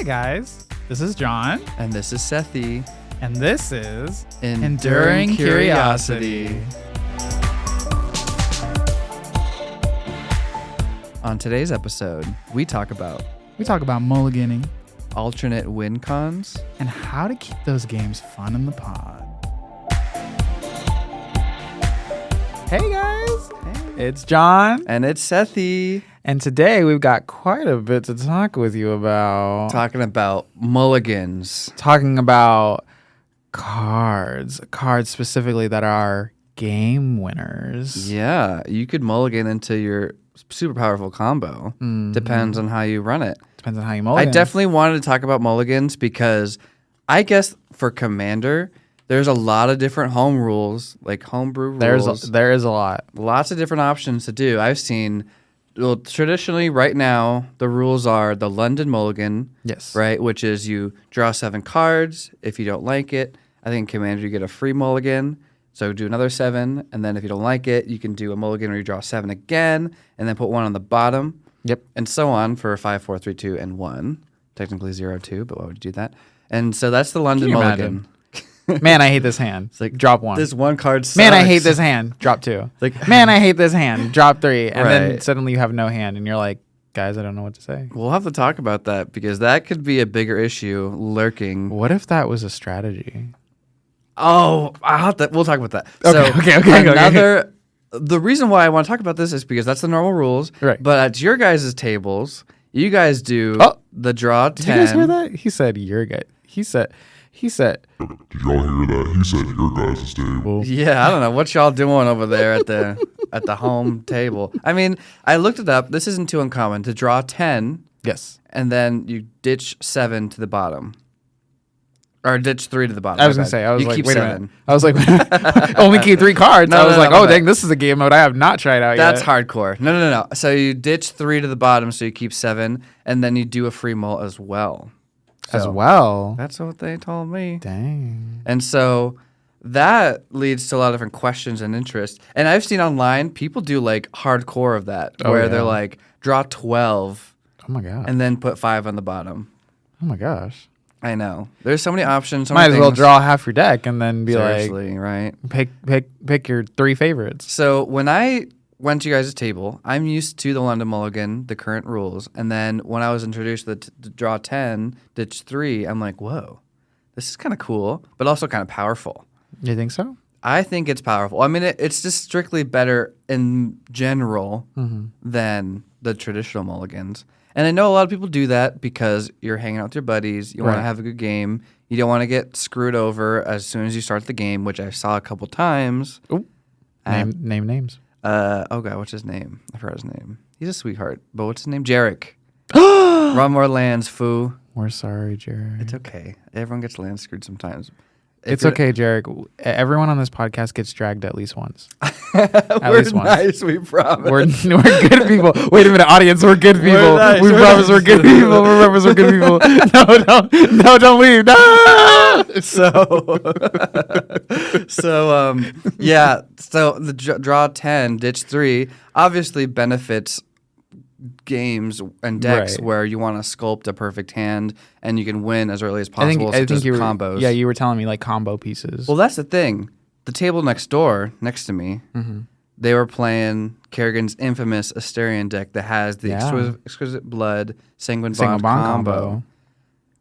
guys, this is Jon. And this is Sethy. And this is Enduring Curiosity. On today's episode, we talk about mulliganing alternate win cons and how to keep those games fun in the pod. Hey guys, it's Jon. and it's Sethy. And today we've got quite a bit to talk with you about. Talking about mulligans. Talking about cards specifically that are game winners. Yeah, you could mulligan into your super powerful combo. Mm-hmm. Depends on how you run it. Depends on how you mulligan. I definitely wanted to talk about mulligans because I guess for Commander, there's a lot of different home rules, like homebrew rules. There is a lot. Lots of different options to do. I've seen, well, traditionally right now, the rules are the London mulligan. Yes. Right, which is you draw 7 cards. If you don't like it, I think in Commander you get a free mulligan. So do another 7, and then if you don't like it, you can do a mulligan where you draw 7 again, and then put 1 on the bottom. Yep. And so on for 5, 4, 3, 2, and 1. Technically 0, 2, but why would you do that? And so that's the London mulligan. Man, I hate this hand. It's like, drop 1. This one card sucks. Man, I hate this hand. Drop 2. Like, man, I hate this hand. Drop 3. And then Right. suddenly you have no hand, and you're like, guys, I don't know what to say. We'll have to talk about that because that could be a bigger issue lurking. What if that was a strategy? Oh, we'll talk about that. Okay. The reason why I want to talk about this is because that's the normal rules. Right. But at your guys' tables, you guys do the draw 10. Did you guys hear that? He said your guy. He said. Did y'all hear that? He said your guys' table. Yeah, I don't know what y'all doing over there at the home table. I mean, I looked it up. This isn't too uncommon to draw 10. Yes. And then you ditch 7 to the bottom. Or ditch 3 to the bottom. I was going to say, you like, keep wait 7. a minute. I was like, only keep 3 cards. I was like, dang, this is a game mode I have not tried out That's yet. hardcore. No. So you ditch 3 to the bottom, so you keep 7, and then you do a free mull as well. As well? That's what they told me. Dang. And so that leads to a lot of different questions and interest. And I've seen online, people do like hardcore of that, where they're like, draw 12. Oh my God. And then put 5 on the bottom. Oh my gosh. I know. There's so many options. Might as well draw half your deck and then be Seriously, like, right? Pick your 3 favorites. So when I went to you guys' table, I'm used to the London mulligan, the current rules. And then when I was introduced to the draw 10, ditch 3, I'm like, whoa, this is kind of cool, but also kind of powerful. You think so? I think it's powerful. I mean, it's just strictly better in general than the traditional mulligans. And I know a lot of people do that because you're hanging out with your buddies. You want to have a good game. You don't want to get screwed over as soon as you start the game, which I saw a couple times. Ooh. Name names. Oh God, what's his name? I forgot his name. He's a sweetheart, but what's his name? Jarek. Run more lands, foo. We're sorry, Jarek. It's okay. Everyone gets land screwed sometimes. It's okay, Jarek. Everyone on this podcast gets dragged at least once. We're nice, we promise. We're good people. Wait a minute, audience. We're good people. Nice. We promise we're good people. We promise we're good people. No, don't leave. No. Yeah. So the draw 10, ditch 3 obviously benefits games and decks where you want to sculpt a perfect hand and you can win as early as possible. I think you were, combos. Yeah, you were telling me like combo pieces. Well, that's the thing. The table next door, next to me, they were playing Kerrigan's infamous Asterion deck that has the exquisite blood Sanguine Bond combo,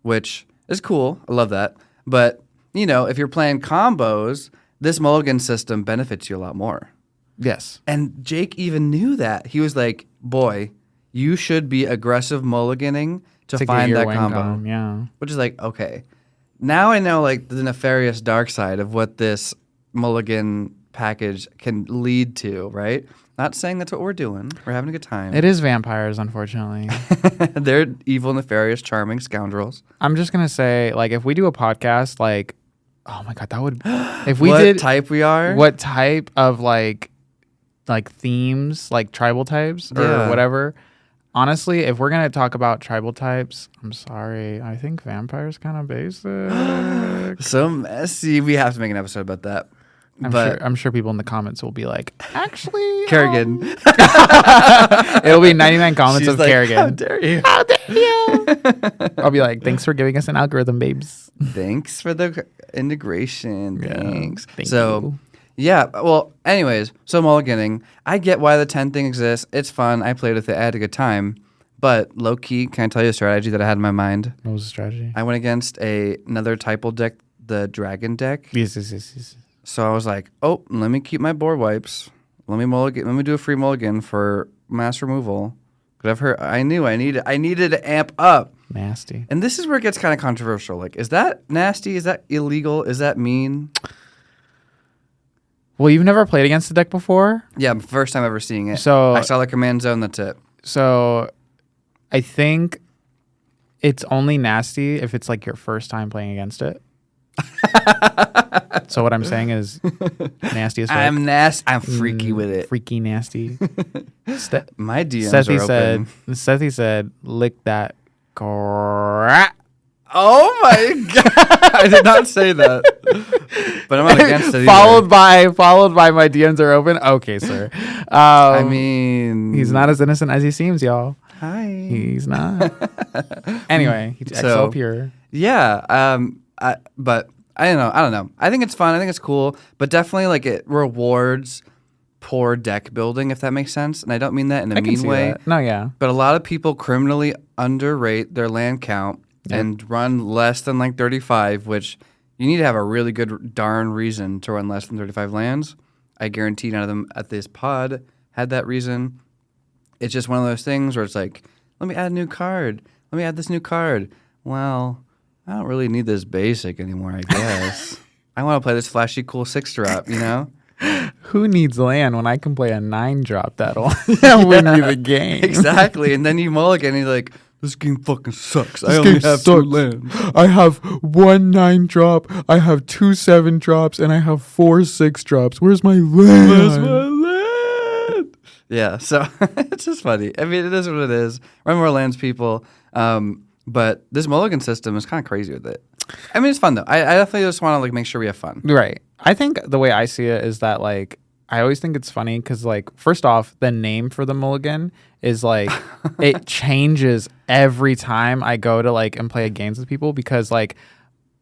which is cool. I love that. But you know, if you're playing combos, this mulligan system benefits you a lot more. Yes. And Jake even knew that. He was like, boy, you should be aggressive mulliganing to find that combo. Yeah. Which is like, okay. Now I know like the nefarious dark side of what this mulligan package can lead to, right? Not saying that's what we're doing. We're having a good time. It is vampires, unfortunately. They're evil, nefarious, charming scoundrels. I'm just going to say, like, if we do a podcast, like, oh my God, that would... If we what did... type we are? What type of, like themes, like tribal types or whatever. Honestly, if we're going to talk about tribal types, I'm sorry. I think vampires kind of basic. So messy. We have to make an episode about that. I'm sure people in the comments will be like, actually, Kerrigan. It'll be 99 comments of Kerrigan. How dare you? How dare you? I'll be like, thanks for giving us an algorithm, babes. Thanks for the integration. Yeah, Thanks. thank you. Yeah. Well, anyways, so mulliganing. I get why the 10 thing exists. It's fun. I played with it. I had a good time. But low key, can I tell you a strategy that I had in my mind? What was the strategy? I went against another typal deck, the dragon deck. Yes. So I was like, oh, let me keep my board wipes. Let me do a free mulligan for mass removal. Because I knew I needed to amp up. Nasty. And this is where it gets kind of controversial. Like, is that nasty? Is that illegal? Is that mean? Well, you've never played against the deck before? Yeah, first time ever seeing it. So I saw the command zone, that's it. So I think it's only nasty if it's like your first time playing against it. So what I'm saying is nasty as fuck. I'm freaky with it. Freaky nasty. My DMs are open. Sethy said, lick that crap. Oh my god! I did not say that, but I'm not against it. Followed by my DMs are open. Okay, sir. I mean, he's not as innocent as he seems, y'all. Hi. He's not. Anyway, he's XO pure. Yeah. But I don't know. I think it's fun. I think it's cool. But definitely, like, it rewards poor deck building, if that makes sense. And I don't mean that in a mean way. That. No, yeah. But a lot of people criminally underrate their land count and run less than like 35, which you need to have a really good darn reason to run less than 35 lands. I guarantee none of them at this pod had that reason. It's just one of those things where it's like, let me add a new card. Let me add this new card. Well, I don't really need this basic anymore, I guess. I want to play this flashy, cool 6-drop, you know? Who needs land when I can play a 9-drop that'll win me the game? Exactly. And then you mulligan and you're like, this game fucking sucks. I only have 2 lands. I have 1 9-drop, I have 2 7-drops, and I have 4 6-drops. Where's my land? Where's my land? Yeah, so it's just funny. I mean, it is what it is. Run more lands, people. But this mulligan system is kind of crazy with it. I mean, it's fun, though. I definitely just want to like make sure we have fun. Right. I think the way I see it is that, like, I always think it's funny because, like, first off, the name for the mulligan is, like, it changes every time I go to, like, and play games with people because, like,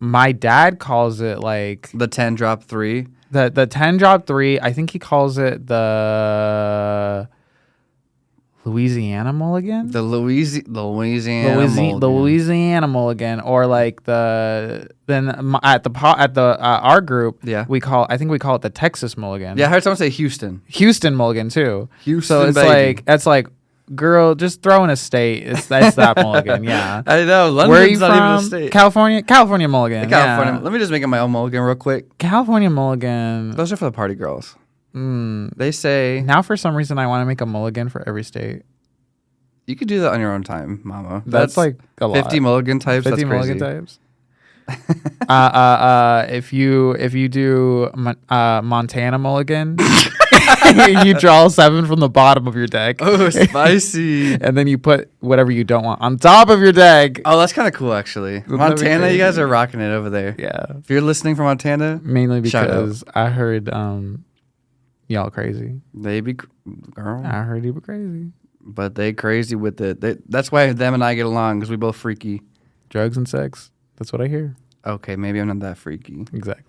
my dad calls it, like... The 10-drop 3? The 10-drop 3, I think he calls it the... Louisiana mulligan? The Louisiana mulligan, or like our group, we call it the Texas mulligan. Yeah, I heard someone say Houston mulligan too. Houston, so it's like girl, just throw in a state. That's that mulligan. Yeah, I know. London's Where are you not from? Even a state. California mulligan. California. Yeah. Let me just make it my own mulligan real quick. California mulligan. Those are for the party girls. They say... Now, for some reason, I want to make a mulligan for every state. You could do that on your own time, mama. That's like a lot. 50 mulligan types, 50 that's crazy. mulligan types. If you do Montana mulligan, you draw 7 from the bottom of your deck. Oh, spicy. And then you put whatever you don't want on top of your deck. Oh, that's kind of cool, actually. Montana, you guys are rocking it over there. Yeah. If you're listening from Montana, mainly because I heard... y'all crazy. They be girl. I heard you were crazy. But they crazy with it. That's why them and I get along, because we both freaky. Drugs and sex. That's what I hear. Okay, maybe I'm not that freaky. Exactly.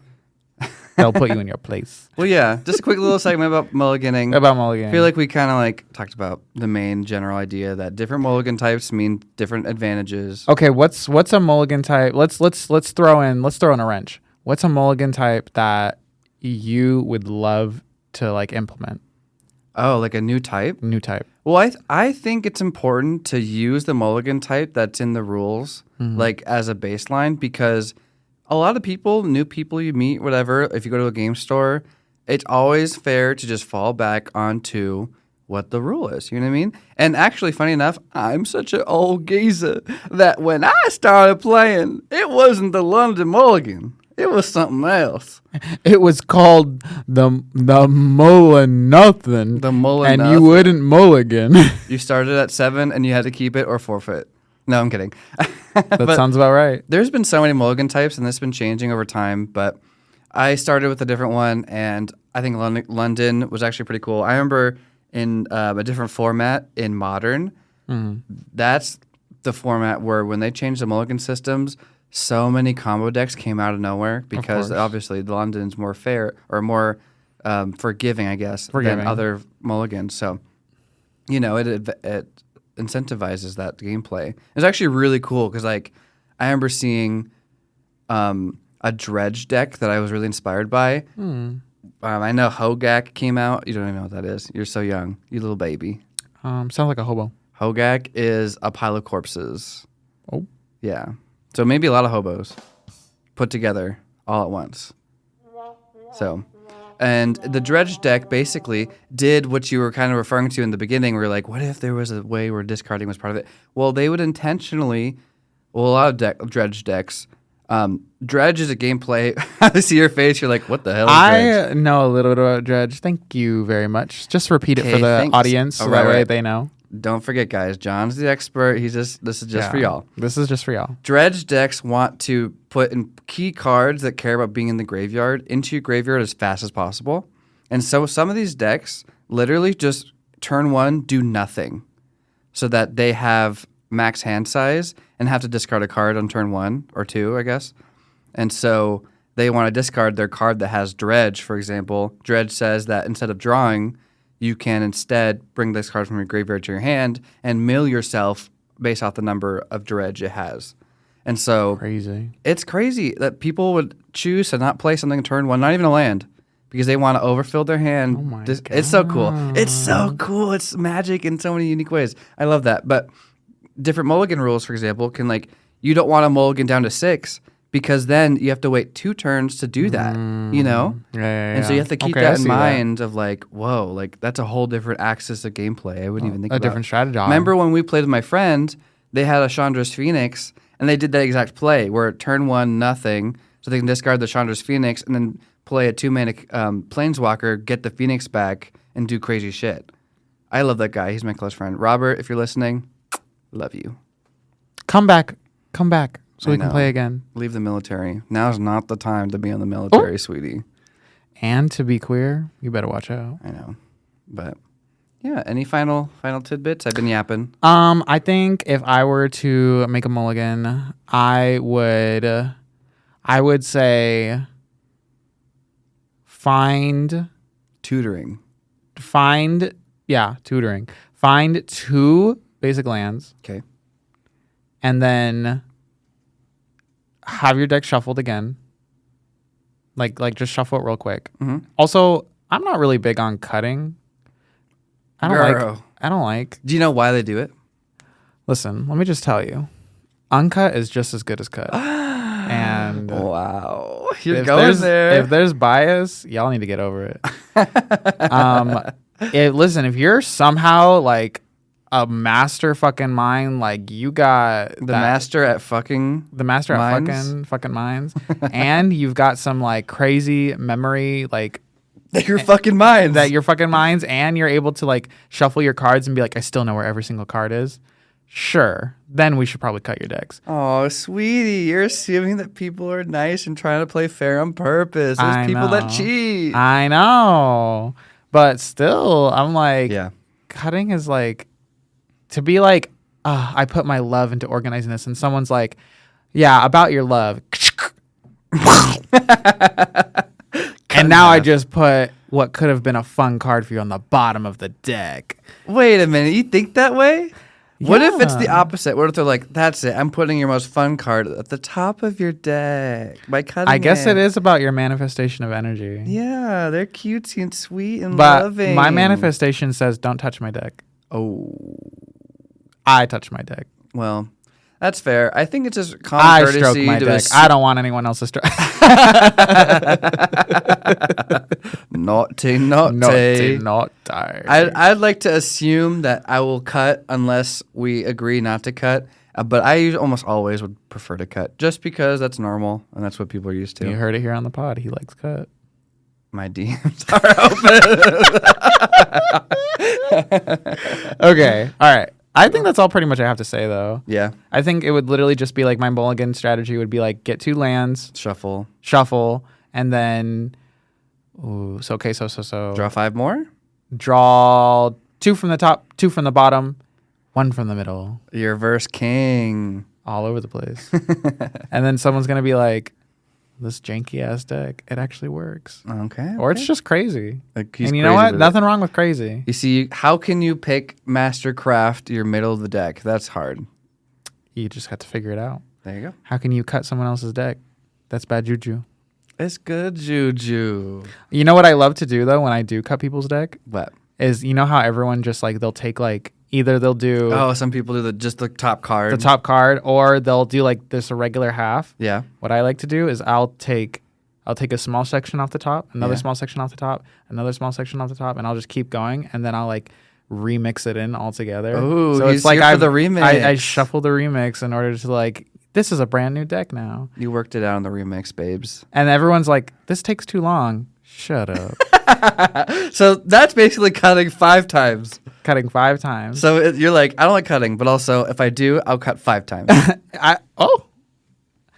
They'll put you in your place. Well, yeah. Just a quick little segment about mulliganing. I feel like we kind of like talked about the main general idea that different mulligan types mean different advantages. Okay, what's a mulligan type? Let's throw in a wrench. What's a mulligan type that you would love to like implement? Oh, like a new type? New type. Well, I think it's important to use the mulligan type that's in the rules, like as a baseline, because a lot of people, new people you meet, whatever, if you go to a game store, it's always fair to just fall back onto what the rule is. You know what I mean? And actually, funny enough, I'm such an old geezer that when I started playing, it wasn't the London mulligan. It was something else. It was called the Mullen Nothing. The Mullen And you wouldn't mulligan. You started at 7 and you had to keep it or forfeit. No, I'm kidding. That sounds about right. There's been so many mulligan types and this has been changing over time, but I started with a different one, and I think London was actually pretty cool. I remember in a different format in Modern, that's the format where when they changed the mulligan systems, so many combo decks came out of nowhere because obviously the London's more fair or more forgiving, I guess, than other mulligans. So, you know, it incentivizes that gameplay. It's actually really cool because, like, I remember seeing a dredge deck that I was really inspired by. I know Hogak came out. You don't even know what that is. You're so young. You little baby. Sounds like a hobo. Hogak is a pile of corpses. Oh. Yeah. So maybe a lot of hobos put together all at once. So, and the dredge deck basically did what you were kind of referring to in the beginning. Where you're like, what if there was a way where discarding was part of it? Well, they would intentionally, a lot of dredge decks, dredge is a gameplay. I see your face. You're like, what the hell is dredge? I know a little bit about dredge. Thank you very much. Just repeat it for the audience so that way they know. Don't forget, guys. John's the expert. This is just for y'all. This is just for y'all. Dredge decks want to put in key cards that care about being in the graveyard into your graveyard as fast as possible. And so some of these decks literally just turn one, do nothing, so that they have max hand size and have to discard a card on turn 1 or 2, I guess. And so they want to discard their card that has dredge, for example. Dredge says that instead of drawing, you can instead bring this card from your graveyard to your hand and mill yourself based off the number of dredge it has. And so it's crazy that people would choose to not play something in turn 1, not even a land, because they want to overfill their hand. Oh my God. It's so cool. It's so cool. It's magic in so many unique ways. I love that. But different mulligan rules, for example, can, like, you don't want to mulligan down to 6 because then you have to wait 2 turns to do that, you know? Yeah. And so you have to keep that in mind of, like, whoa, like, that's a whole different axis of gameplay. I wouldn't even think about. A different strategy. Remember when we played with my friend, they had a Chandra's Phoenix, and they did that exact play where turn 1, nothing, so they can discard the Chandra's Phoenix and then play a 2-mana Planeswalker, get the Phoenix back, and do crazy shit. I love that guy. He's my close friend. Robert, if you're listening, love you. Come back so we can play again. Leave the military. Now's not the time to be in the military, sweetie. And to be queer, you better watch out. I know. But yeah, any final tidbits? I've been yapping. I think if I were to make a mulligan, I would say tutoring. Find 2 basic lands. Okay. And then have your deck shuffled again. Like just shuffle it real quick. Mm-hmm. Also, I'm not really big on cutting. I don't like. Do you know why they do it? Listen, let me just tell you. Uncut is just as good as cut. And wow. You're going there. If there's bias, y'all need to get over it. Listen, if you're somehow like a master fucking mind, like you got master at fucking minds, and you've got some like crazy memory, like that your fucking minds, and you're able to like shuffle your cards and be like, I still know where every single card is. Sure, then we should probably cut your decks. Oh, sweetie, you're assuming that people are nice and trying to play fair on purpose. There's people that cheat. I know, but still, I'm like, yeah, cutting is like. To be like, I put my love into organizing this, and someone's like, yeah, about your love. And now I just put what could have been a fun card for you on the bottom of the deck. Wait a minute, you think that way? Yeah. What if it's the opposite? What if they're like, that's it, I'm putting your most fun card at the top of your deck by cutting I guess it is about your manifestation of energy. Yeah, they're cutesy and sweet and but loving. My manifestation says, don't touch my deck. Oh. I touch my deck. Well, that's fair. I think it's just common courtesy. I stroke my deck. I don't want anyone else to stroke. Naughty. I'd like to assume that I will cut unless we agree not to cut. But I almost always would prefer to cut just because that's normal and that's what people are used to. You heard it here on the pod. He likes cut. My DMs are open. Okay. All right. I think that's all pretty much I have to say, though. Yeah. I think it would literally just be like my mulligan strategy would be like get 2 lands, shuffle, and then so Draw 5 more. draw 2 from the top, 2 from the bottom, 1 from the middle, Your verse king. all over the place. And then someone's gonna be like, "This janky ass deck, it actually works," Okay. or it's just crazy. Like, he's And you know crazy what? with Nothing wrong with crazy. You see, how can you pick Mastercraft your middle of the deck? That's hard. You just have to figure it out. There you go. How can you cut someone else's deck? That's bad juju. It's good juju. You know what I love to do though when I do cut people's deck What? is, you know how everyone just like they'll take like either they'll do Oh, some people do just the top card. the top card, or they'll do like this irregular half. Yeah. What I like to do is I'll take a small section off the top, another Yeah. small section off the top, another small section off the top, and I'll just keep going, and then I'll like remix it in all together. Ooh, so he's it's like here for the remix. I shuffle the remix in order to like, this is a brand new deck now, You worked it out on the remix, babes. and everyone's like, this takes too long. Shut up. So that's basically cutting 5 times. Cutting 5 times. So you're like, I don't like cutting, but also if I do, I'll cut 5 times.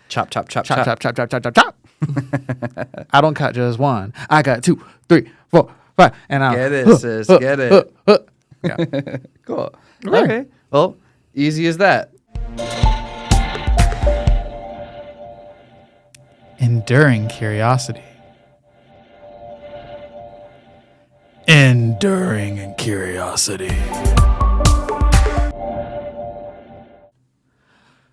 Chop, chop, chop, Chop, chop. chop, chop, chop, chop, chop, chop. I don't cut just 1. I got 2, 3, 4, 5, and I'll Get it, sis. Get it. Yeah. Cool. Okay. Okay. Well, easy as that. Enduring curiosity. Enduring curiosity.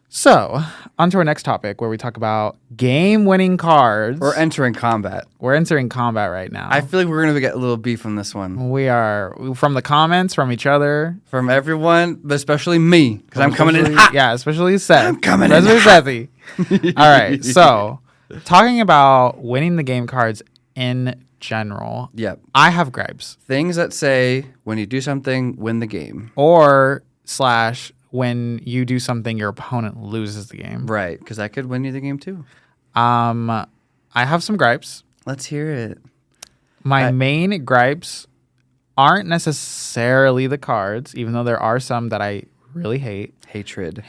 So, on to our next topic where we talk about game-winning cards. We're entering combat. We're entering combat right now. I feel like we're going to get a little beef on this one. We are from the comments, from each other. From everyone, but especially me, because I'm coming in hot. Yeah, especially Seth. I'm coming in Especially Sethy. All right, so talking about winning the game cards in general, Yep. I have gripes. Things that say when you do something, win the game. Or / when you do something, your opponent loses the game. Right, because that could win you the game too. I have some gripes. Let's hear it. My main gripes aren't necessarily the cards, even though there are some that I really hate. Hatred.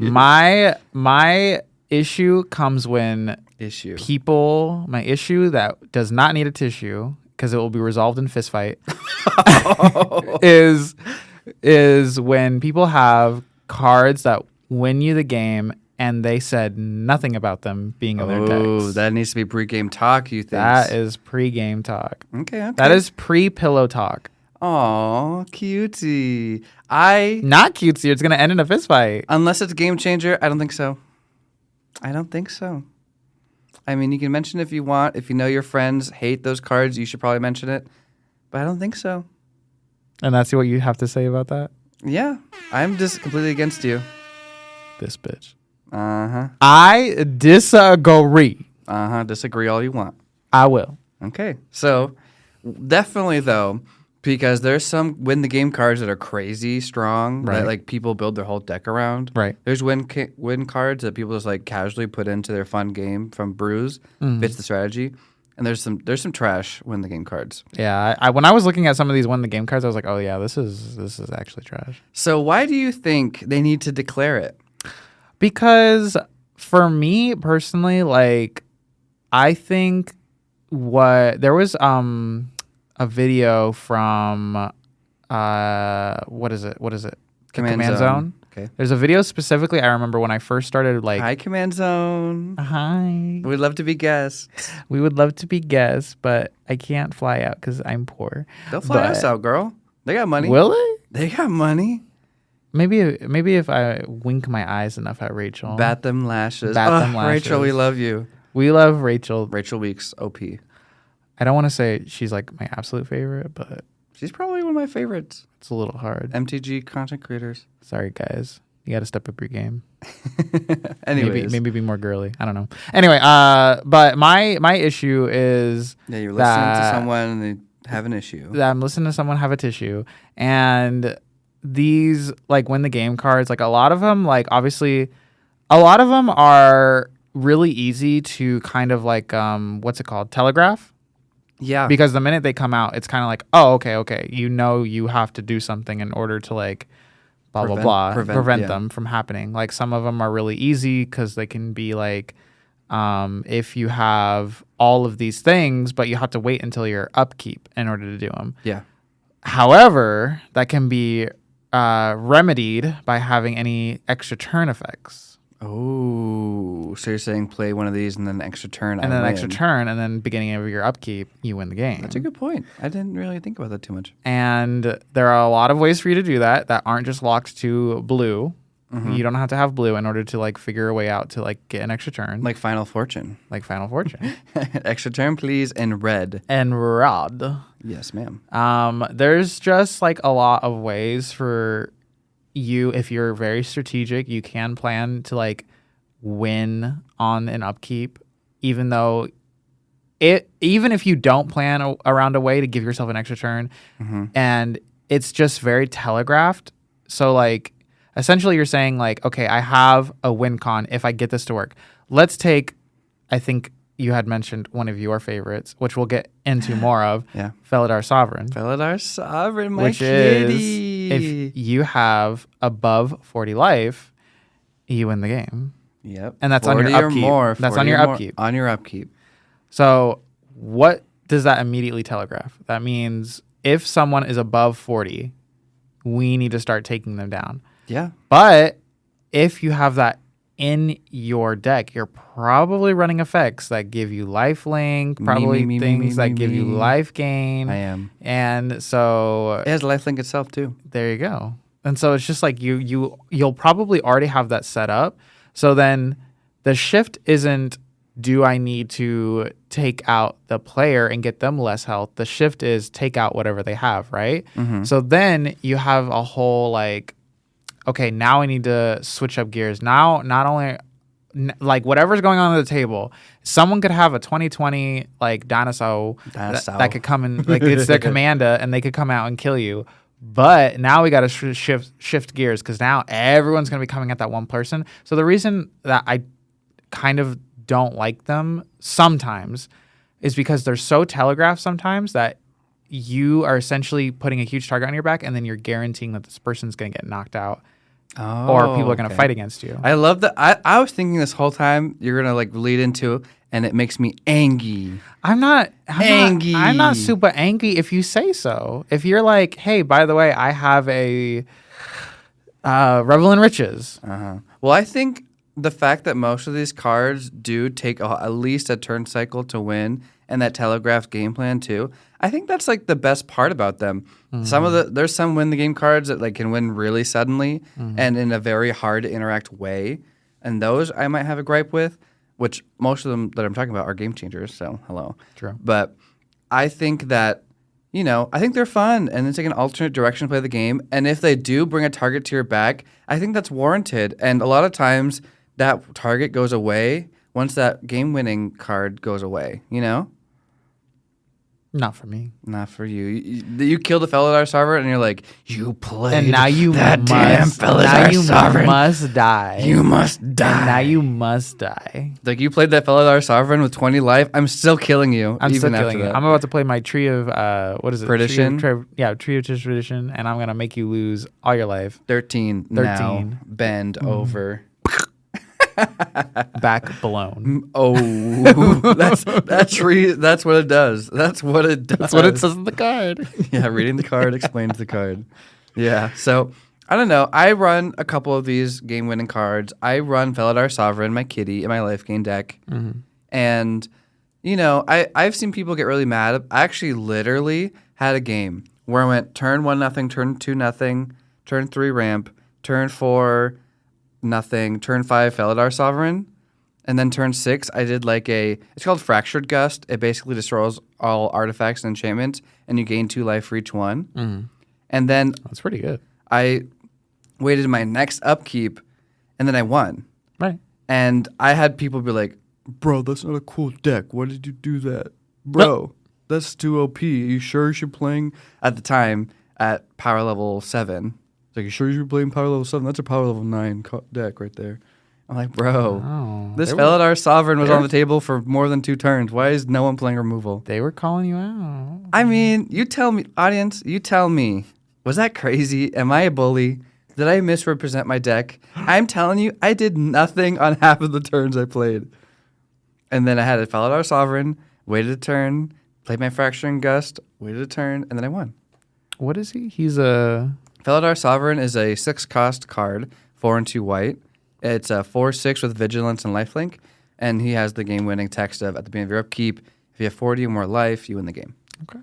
My issue comes when Issue. my issue that does not need a tissue because it will be resolved in fist fight is when people have cards that win you the game and they said nothing about them being in their Oh, decks. that needs to be pre-game talk, you think? That is pre-game talk. Okay. That is pre-pillow talk. Aw, cutie. Not cutesy. It's going to end in a fist fight. Unless it's a game changer, I don't think so. I mean, you can mention it if you want. If you know your friends hate those cards, you should probably mention it. But I don't think so. And that's what you have to say about that? Yeah, I'm just completely against you. This bitch. Uh-huh. I disagree. Uh-huh. Disagree all you want. I will. Okay. So, definitely, though, because there's some win the game cards that are crazy strong Right. that like people build their whole deck around. Right. There's win cards that people just like casually put into their fun game from brews, fits the strategy. And there's some trash win the game cards. Yeah, I when I was looking at some of these win the game cards, I was like, oh yeah, this is actually trash. So why do you think they need to declare it? Because for me personally, like, I think there was a video from what is it? Command Zone. Okay. There's a video specifically I remember when I first started, like, Hi, Command Zone. hi. We'd love to be guests. We would love to be guests, but I can't fly out because I'm poor. They'll fly us out, girl. They got money. Will they? They got money. Maybe if I wink my eyes enough at Rachel. Bat them lashes. Bat them lashes. Rachel, we love you. We love Rachel. Rachel Weeks, OP. I don't want to say she's like my absolute favorite, but She's probably one of my favorites. it's a little hard. MTG content creators. Sorry, guys. You got to step up your game. Anyways. Maybe be more girly. I don't know. Anyway, but my issue is Yeah, you're listening to someone and they have an issue. that I'm listening to someone have a tissue, and these like win the game cards, like a lot of them, like obviously, a lot of them are really easy to kind of like what's it called, telegraph. Yeah. Because the minute they come out, it's kind of like, oh, okay. You know you have to do something in order to like prevent yeah. them from happening. Like some of them are really easy because they can be like if you have all of these things, but you have to wait until your upkeep in order to do them. Yeah. However, that can be remedied by having any extra turn effects. Oh, so you're saying play one of these and then extra turn, and then an extra turn, and then beginning of your upkeep, you win the game. That's a good point. I didn't really think about that too much. And there are a lot of ways for you to do that aren't just locked to blue. Mm-hmm. You don't have to have blue in order to like figure a way out to like get an extra turn. Like Final Fortune. Extra turn, please, and red. And red. Yes, ma'am. There's just like a lot of ways for you, if you're very strategic, you can plan to like win on an upkeep, even if you don't plan around a way to give yourself an extra turn, and it's just very telegraphed. So like essentially you're saying like, okay, I have a win con if I get this to work. Let's take, I think you had mentioned one of your favorites, which we'll get into more of. Yeah. Felidar Sovereign. Felidar Sovereign, my which kitty. Is if you have above 40 life, you win the game. Yep. And that's on your upkeep. That's on your upkeep. On your upkeep. So what does that immediately telegraph? That means if someone is above 40, we need to start taking them down. Yeah. But if you have that in your deck, you're probably running effects that give you lifelink, probably things that give you life gain. I am. And so it has lifelink itself too. There you go. And so it's just like you'll probably already have that set up. So then the shift isn't, do I need to take out the player and get them less health? The shift is take out whatever they have, right? Mm-hmm. So then you have a whole like, okay, now I need to switch up gears. Now, not only like whatever's going on at the table, someone could have a 2020 like dinosaur that could come in, like it's their commander, and they could come out and kill you. But now we got to shift gears because now everyone's going to be coming at that one person. So the reason that I kind of don't like them sometimes is because they're so telegraphed sometimes that you are essentially putting a huge target on your back, and then you're guaranteeing that this person's going to get knocked out. Oh, or people are going to fight against you. I love that. I was thinking this whole time you're going to like lead into, and it makes me angry. I'm not super angry if you say so. If you're like, hey, by the way, I have a Revel in Riches. Uh-huh. Well, I think the fact that most of these cards do take at least a turn cycle to win, and that telegraphed game plan too, I think that's like the best part about them. Mm-hmm. There's some win the game cards that like can win really suddenly and in a very hard to interact way, and those I might have a gripe with, which most of them that I'm talking about are game changers. So hello, true. But I think that I think they're fun, and it's like an alternate direction to play the game. And if they do bring a target to your back, I think that's warranted. And a lot of times that target goes away once that game-winning card goes away, Not for me. Not for you. You killed a Felidar Sovereign, and you're like, you played and now you that damn Felidar Sovereign. Must die. You must die. And now you must die. Like, you played that Felidar Sovereign with 20 life. I'm still killing you. I'm still killing you. I'm about to play my Tree of, what is it? Perdition? Tree of Perdition, and I'm going to make you lose all your life. 13. Now. Bend over. Back blown. Oh, that tree. That's what it does. That's what it does. That's what it says in the card. Yeah, reading the card explains the card. Yeah. So I don't know. I run a couple of these game-winning cards. I run Felidar Sovereign, my kitty, in my life gain deck, and I've seen people get really mad. I actually literally had a game where I went turn 1-0, turn 2-0, turn 3 ramp, turn 4. Nothing. Turn 5, Felidar Sovereign. And then turn 6, I did it's called Fractured Gust. It basically destroys all artifacts and enchantments, and you gain 2 life for each one. Mm. And then... That's pretty good. I waited my next upkeep, and then I won. Right. And I had people be like, bro, that's not a cool deck. Why did you do that? Bro, that's too OP. Are you sure you're playing... At the time, at power level 7... Like, you sure you're playing power level 7? That's a power level 9 deck right there. I'm like, bro, this Felidar Sovereign was on the table for more than 2 turns. Why is no one playing removal? They were calling you out. I mean, you tell me, audience, you tell me. Was that crazy? Am I a bully? Did I misrepresent my deck? I'm telling you, I did nothing on half of the turns I played. And then I had a Felidar Sovereign, waited a turn, played my Fracturing Gust, waited a turn, and then I won. What is he? He's a... Felidar Sovereign is a 6-cost card, 4 and 2 white. It's a 4/6 with Vigilance and Lifelink, and he has the game-winning text of, at the beginning of your upkeep, if you have 40 or more life, you win the game. Okay.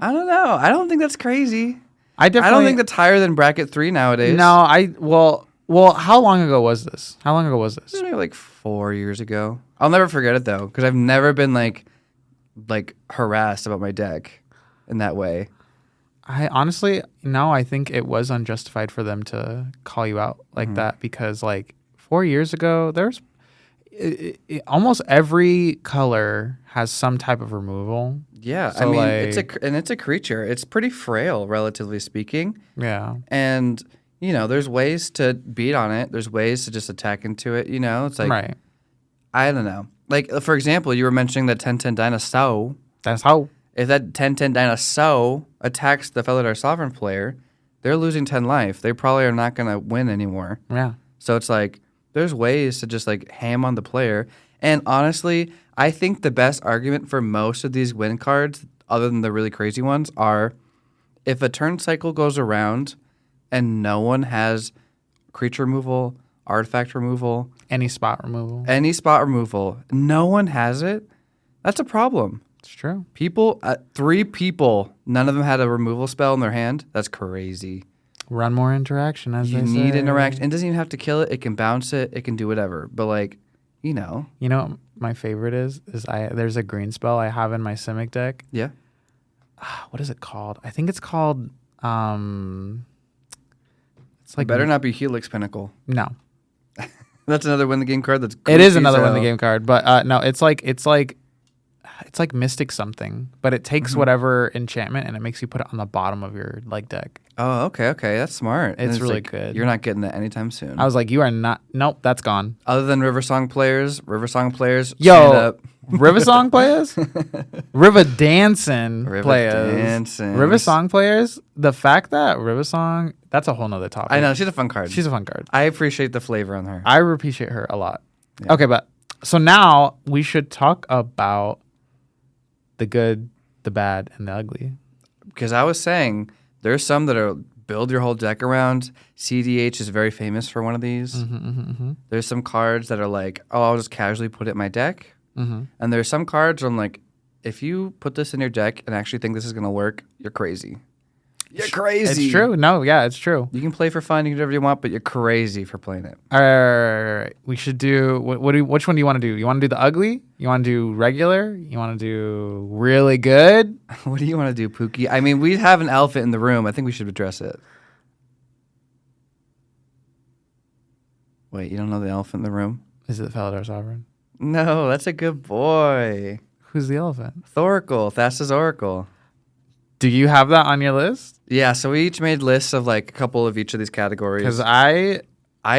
I don't know. I don't think that's crazy. I don't think that's higher than bracket 3 nowadays. No, well, how long ago was this? This is maybe like 4 years ago. I'll never forget it though, because I've never been like harassed about my deck in that way. I honestly, no, I think it was unjustified for them to call you out like that, because like 4 years ago, there's almost every color has some type of removal. Yeah, so it's a creature. It's pretty frail, relatively speaking. Yeah, and there's ways to beat on it. There's ways to just attack into it. It's like right. I don't know. Like for example, you were mentioning that 10/10 Dinosaur. That's how. If that 10/10 Dinosaur attacks the Felidar Sovereign player, they're losing 10 life. They probably are not going to win anymore. Yeah. So it's like there's ways to just like ham on the player. And honestly, I think the best argument for most of these win cards, other than the really crazy ones, are if a turn cycle goes around and no one has creature removal, artifact removal, any spot removal, no one has it, that's a problem. It's true. People, 3 people, none of them had a removal spell in their hand. That's crazy. Run more interaction, as they say. You need interaction. It doesn't even have to kill it. It can bounce it. It can do whatever. But like, You know what my favorite is there's a green spell I have in my Simic deck. Yeah. What is it called? I think it's called it's like better not be Helix Pinnacle. No. That's another win the game card. It is another win the game card, but no, it's like Mystic something, but it takes whatever enchantment and it makes you put it on the bottom of your deck. Oh, okay, that's smart. It's really good. You're not getting that anytime soon. I was like, you are not. Nope, that's gone. Other than Riversong players, Yo, stand up. Riversong players, Riverdancing players. The fact that Riversong, that's a whole nother topic. I know, she's a fun card. I appreciate the flavor on her. I appreciate her a lot. Yeah. Okay, but so now we should talk about the good, the bad, and the ugly. Because I was saying there's some that are build your whole deck around. CDH is very famous for one of these. There's some cards that are like, I'll just casually put it in my deck. And there's some cards where I'm like, if you put this in your deck and actually think this is going to work, you're crazy. You're crazy. It's true. No, yeah, it's true. You can play for fun, you can do whatever you want, but you're crazy for playing it. All right. We should do, which one do you want to do? You want to do the ugly? You want to do regular? You want to do really good? What do you want to do, Pookie? I mean, we have an elephant in the room. I think we should address it. Wait, you don't know the elephant in the room? Is it Felidar Sovereign? No, that's a good boy. Who's the elephant? Thoracle, Thassa's Oracle. Do you have that on your list? Yeah, so we each made lists of like a couple of each of these categories. Because I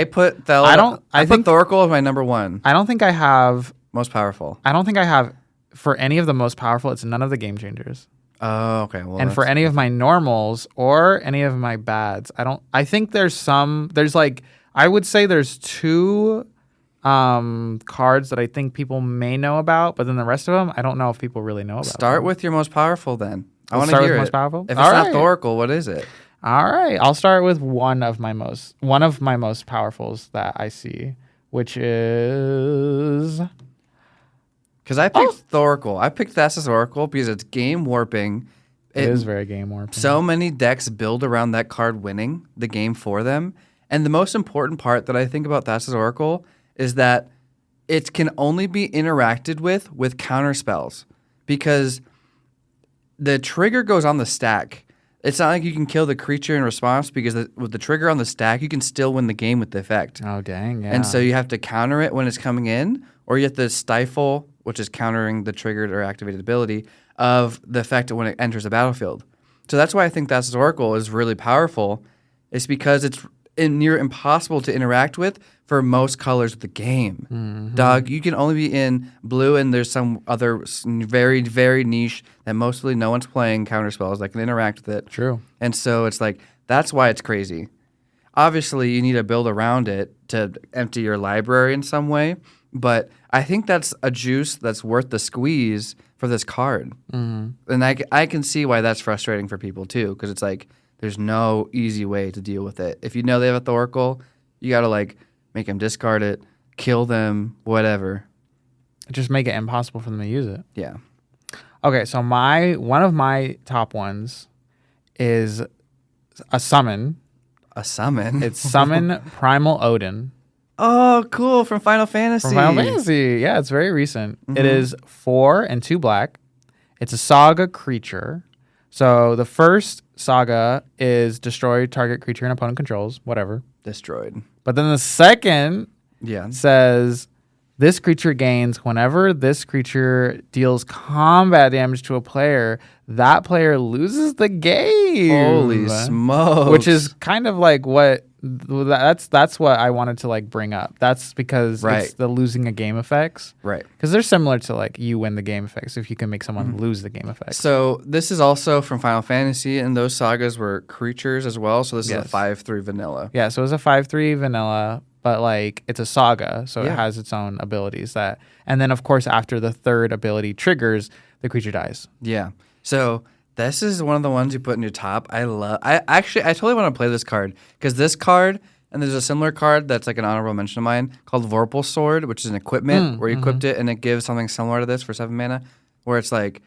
put Thoracle as my number 1. I don't think I have most powerful. I don't think I have for any of the most powerful. It's none of the game changers. Oh, okay. Well, and for any of my normals or any of my bads, I think I would say there's 2 cards that I think people may know about, but then the rest of them, I don't know if people really know about. Start with your most powerful then. I want to hear it. Most powerful? If it's not Thoracle, what is it? All right, I'll start with one of my most powerfuls that I see, which is because I picked Thoracle. I picked Thassa's Oracle because it's game warping. It is very game warping. So many decks build around that card winning the game for them, and the most important part that I think about Thassa's Oracle is that it can only be interacted with counter spells because the trigger goes on the stack. It's not like you can kill the creature in response because with the trigger on the stack, you can still win the game with the effect. Oh, dang, yeah. And so you have to counter it when it's coming in, or you have to stifle, which is countering the triggered or activated ability of the effect when it enters the battlefield. So that's why I think Thassa's Oracle is really powerful. It's because it's near impossible to interact with for most colors of the game. Dog, you can only be in blue, and there's some other very, very niche that mostly no one's playing counterspells that can interact with it. True. And so it's like, that's why it's crazy. Obviously, you need to build around it to empty your library in some way, But I think that's a juice that's worth the squeeze for this card. Mm-hmm. And I can see why that's frustrating for people too, because it's like there's no easy way to deal with it. If you know they have a Thorkel, you got to like make them discard it, kill them, whatever. Just make it impossible for them to use it. Yeah. Okay, so one of my top ones is a summon. A summon? It's Summon Primal Odin. Oh, cool. From Final Fantasy. From Final Fantasy. Yeah, it's very recent. Mm-hmm. It is 4 and 2 black. It's a saga creature. So the first saga is destroy target creature and opponent controls, whatever. Destroyed. But then the second says this creature gains whenever this creature deals combat damage to a player, that player loses the game. Holy smokes. Which is kind of like that's what I wanted to like bring up. That's because it's the losing a game effects. Right. Because they're similar to like you win the game effects if you can make someone lose the game effects. So this is also from Final Fantasy, and those sagas were creatures as well. So this is a 5/3 vanilla. Yeah, so it's a 5/3 vanilla, but like it's a saga, so it has its own abilities and then of course after the third ability triggers, the creature dies. Yeah. So this is one of the ones you put in your top. I totally want to play this card because this card, and there's a similar card that's like an honorable mention of mine called Vorpal Sword, which is an equipment where you equipped it and it gives something similar to this for 7 mana, where it's like,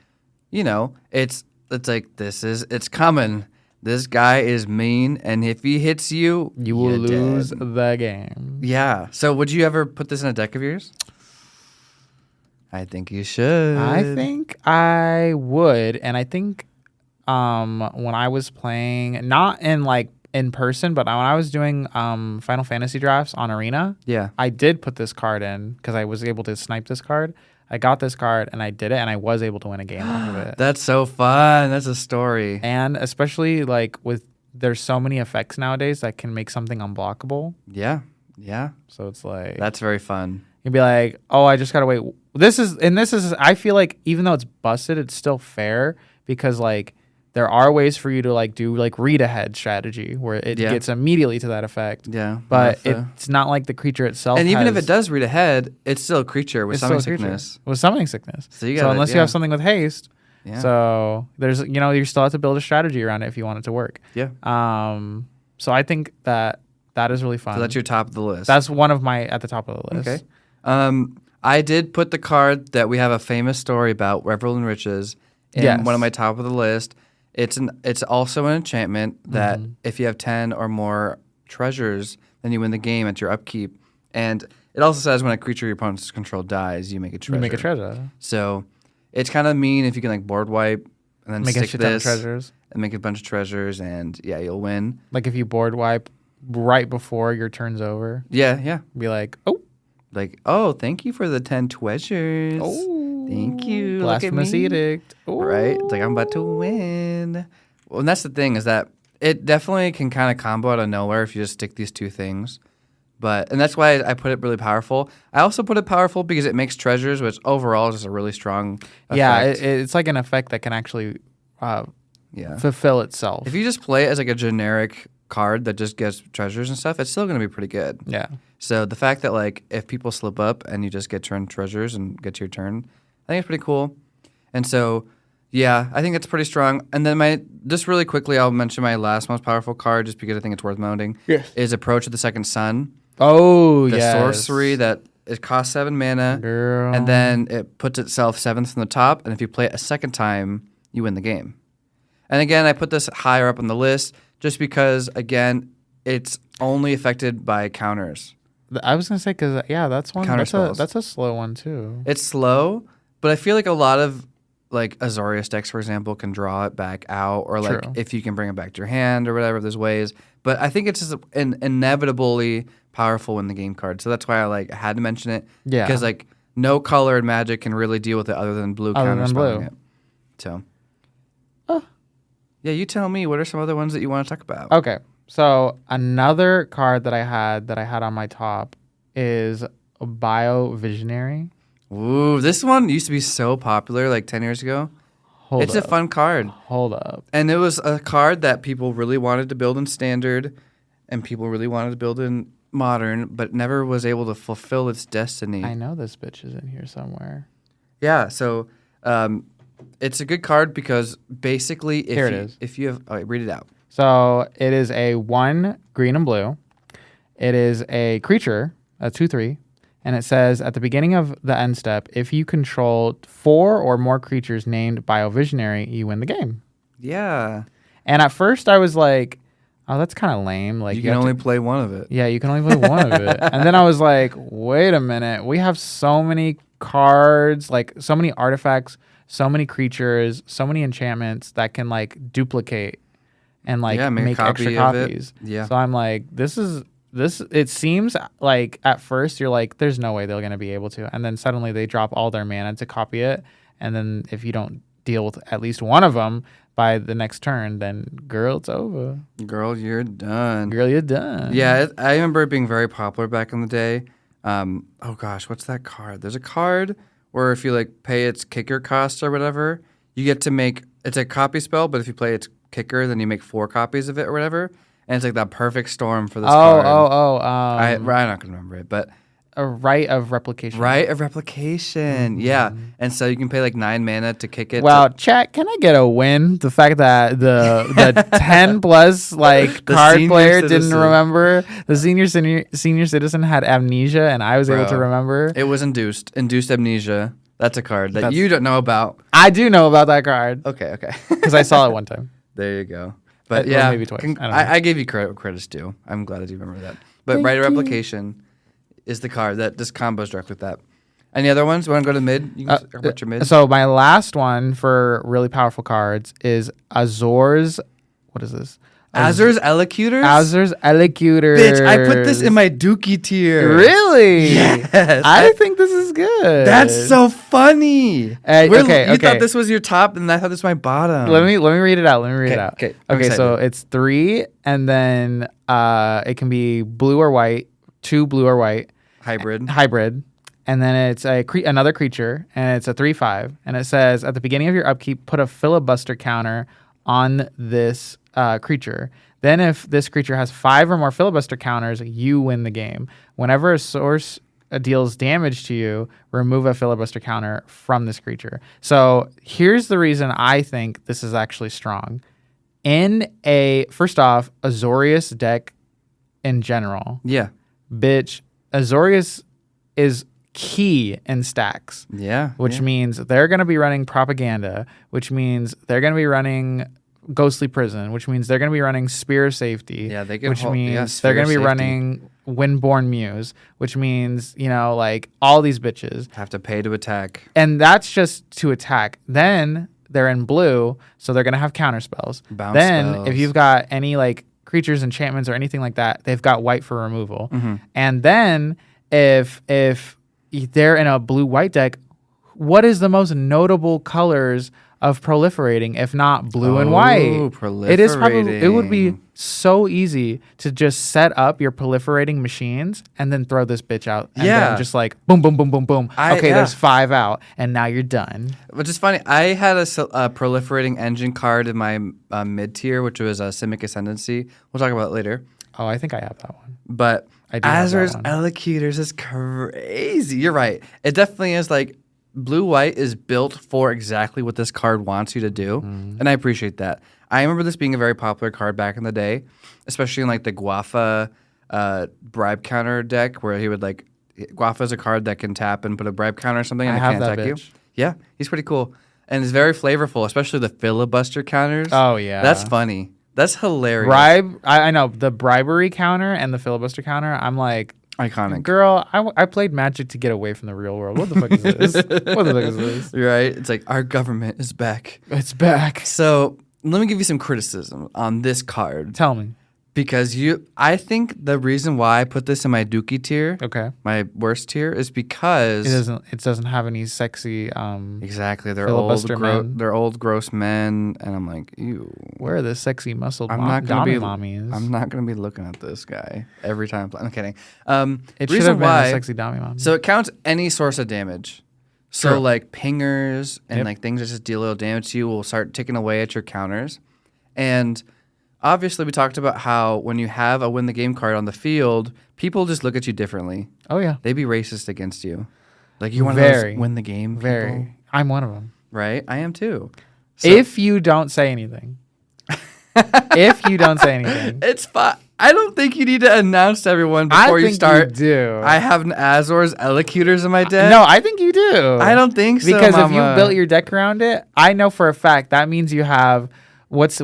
it's like it's coming. This guy is mean, and if he hits you, you will lose the game. Yeah. So would you ever put this in a deck of yours? I think you should. I think I would, and I think when I was playing, not in person, but when I was doing Final Fantasy drafts on Arena, I did put this card in because I was able to snipe this card. I got this card and I did it, and I was able to win a game off of it. That's so fun. That's a story. And especially like there's so many effects nowadays that can make something unblockable. Yeah. Yeah. So it's like that's very fun. You'd be like, oh, I just gotta wait. This is I feel like even though it's busted, it's still fair because like there are ways for you to like do like read ahead strategy where it gets immediately to that effect. Yeah. But it's not like the creature itself. And even if it does read ahead, it's still a creature with summoning sickness. With summoning sickness. So unless you have something with haste. Yeah. So there's you still have to build a strategy around it if you want it to work. Yeah. So I think that is really fun. So that's your top of the list. That's one of my at the top of the list. Okay. I did put the card that we have a famous story about, Revel in Riches, in one of my top of the list. It's also an enchantment that if you have 10 or more treasures, then you win the game at your upkeep. And it also says when a creature your opponent's control dies, you make a treasure. You make a treasure. So it's kind of mean if you can like board wipe and then make stick a this treasures. And make a bunch of treasures, and you'll win. Like if you board wipe right before your turn's over. Yeah. Be like, oh. Like, oh, thank you for the 10 treasures. Oh. Thank you. Blasphemous edict. Oh. Right? It's like, I'm about to win. Well, and that's the thing is that it definitely can kind of combo out of nowhere if you just stick these two things. And that's why I put it really powerful. I also put it powerful because it makes treasures, which overall is just a really strong effect. Yeah, it's like an effect that can actually fulfill itself. If you just play it as like a generic card that just gets treasures and stuff, it's still going to be pretty good. Yeah. So the fact that like if people slip up and you just get turned treasures and get to your turn, I think it's pretty cool. And so, yeah, I think it's pretty strong. And then just really quickly, I'll mention my last most powerful card just because I think it's worth noting. Yes. Is Approach of the Second Sun. Oh, the sorcery that it costs 7 mana. Girl. And then it puts itself 7th from the top. And if you play it a second time, you win the game. And again, I put this higher up on the list just because, again, it's only affected by counters. I was gonna say because that's one. That's a slow one too. It's slow, but I feel like a lot of like Azorius decks, for example, can draw it back out, or like if you can bring it back to your hand or whatever. There's ways, but I think it's just an inevitably powerful in the game card. So that's why I had to mention it. Yeah, because like no color in Magic can really deal with it other than blue counters. It. So, yeah, you tell me. What are some other ones that you want to talk about? Okay. So another card that I had on my top is Bio Visionary. Ooh, this one used to be so popular like 10 years ago. It's a fun card. Hold up. And it was a card that people really wanted to build in Standard, and people really wanted to build in modern, but never was able to fulfill its destiny. I know this bitch is in here somewhere. Yeah, so it's a good card because basically, if you have, read it out. So it is a 1 green and blue. It is a creature, a 2/3, and it says at the beginning of the end step, if you control 4 or more creatures named Biovisionary, you win the game. Yeah. And at first I was like, oh, that's kind of lame. Like you can only play one of it. Yeah, you can only play one of it. And then I was like, wait a minute. We have so many cards, like so many artifacts, so many creatures, so many enchantments that can like duplicate and like make extra copies. Yeah. So I'm like, this. It seems like at first you're like, there's no way they're going to be able to. And then suddenly they drop all their mana to copy it. And then if you don't deal with at least one of them by the next turn, then girl, it's over. Girl, you're done. Girl, you're done. Yeah, I remember it being very popular back in the day. Oh gosh, what's that card? There's a card where if you like pay its kicker cost or whatever, you get to make, it's a copy spell, but if you play its kicker, then you make 4 copies of it or whatever. And it's like that perfect storm for this card. I'm not going to remember it, but... A right of replication. Right of replication, Mm-hmm. yeah. And so you can pay like 9 mana to kick it. Well, chat, can I get a win? The fact that the 10 plus like card player didn't remember. The senior citizen had amnesia, and I was able to remember. It was induced amnesia. That's a card that you don't know about. I do know about that card. Okay. Because I saw it one time. There you go. But yeah, maybe twice. I gave you credit's due. I'm glad that you remember that. But right of replication is the card that just combos directly with that. Any other ones? You want to go to mid? You can talk about your mid. So my last one for really powerful cards is Azor's. What is this? Azor's Elocutors? Azor's Elocutors. Bitch, I put this in my Dookie tier. Really? Yes. I think this is good. That's so funny. Okay. You thought this was your top, and I thought this was my bottom. Let me read it out. Okay, so it's 3, and then it can be blue or white, 2 blue or white. Hybrid. And then it's another creature, and it's a 3/5. And it says, at the beginning of your upkeep, put a filibuster counter on this creature. Then if this creature has 5 or more filibuster counters, you win the game. Whenever a source deals damage to you, remove a filibuster counter from this creature. So here's the reason I think this is actually strong. First off, Azorius deck in general. Yeah. Bitch, Azorius is key in stacks. Yeah. Which means they're going to be running Propaganda, which means they're going to be running Ghostly Prison, which means they're going to be running Spear of Safety. Yeah, they can which means they're going to be running Windborn Muse, which means, like all these bitches have to pay to attack. And that's just to attack. Then they're in blue, so they're going to have counter spells. Bounce spells. If you've got any like creatures, enchantments, or anything like that, they've got white for removal. Mm-hmm. And then if they're in a blue-white deck, what is the most notable colors of proliferating, if not blue and white? Proliferating. It would be so easy to just set up your proliferating machines and then throw this bitch out. And then just like boom, boom, boom, boom, boom. There's 5 out, and now you're done. Which is funny. I had a proliferating engine card in my mid tier, which was a Simic Ascendancy. We'll talk about it later. Oh, I think I have that one. But Azor's Elocutors is crazy. You're right. It definitely is like blue-white is built for exactly what this card wants you to do, and I appreciate that. I remember this being a very popular card back in the day, especially in like the Guafa bribe counter deck, where he would like Guafa is a card that can tap and put a bribe counter or something, and it can't attack you. Yeah, he's pretty cool, and it's very flavorful, especially the filibuster counters. Oh yeah, that's funny. That's hilarious. I know the bribery counter and the filibuster counter. I'm like. Iconic. Girl, I played Magic to get away from the real world. What the fuck is this? What the fuck is this? Right? It's like, our government is back. It's back. So let me give you some criticism on this card. Tell me. Because I think the reason why I put this in my Dookie tier, my worst tier, is because it doesn't have any sexy exactly. They're old gross men, and I'm like, ew. Where are the sexy muscled mommies? I'm not gonna be looking at this guy every time. I'm kidding. It should have been a sexy dummy mommy. So it counts any source of damage. So like pingers and like things that just deal a little damage to you will start ticking away at your counters, and obviously we talked about how when you have a win the game card on the field, people just look at you differently. Oh yeah, They'd be racist against you. Like you want to win the game people? Very. I'm one of them. Right? I am too. So, If you don't say anything. If you don't say anything. it's fine. I don't think you need to announce to everyone before you start. You do. I have an Azor's Elocutors in my deck. No, I think you do. I don't think so, because if you Mama. built your deck around it, I know for a fact that means you have what's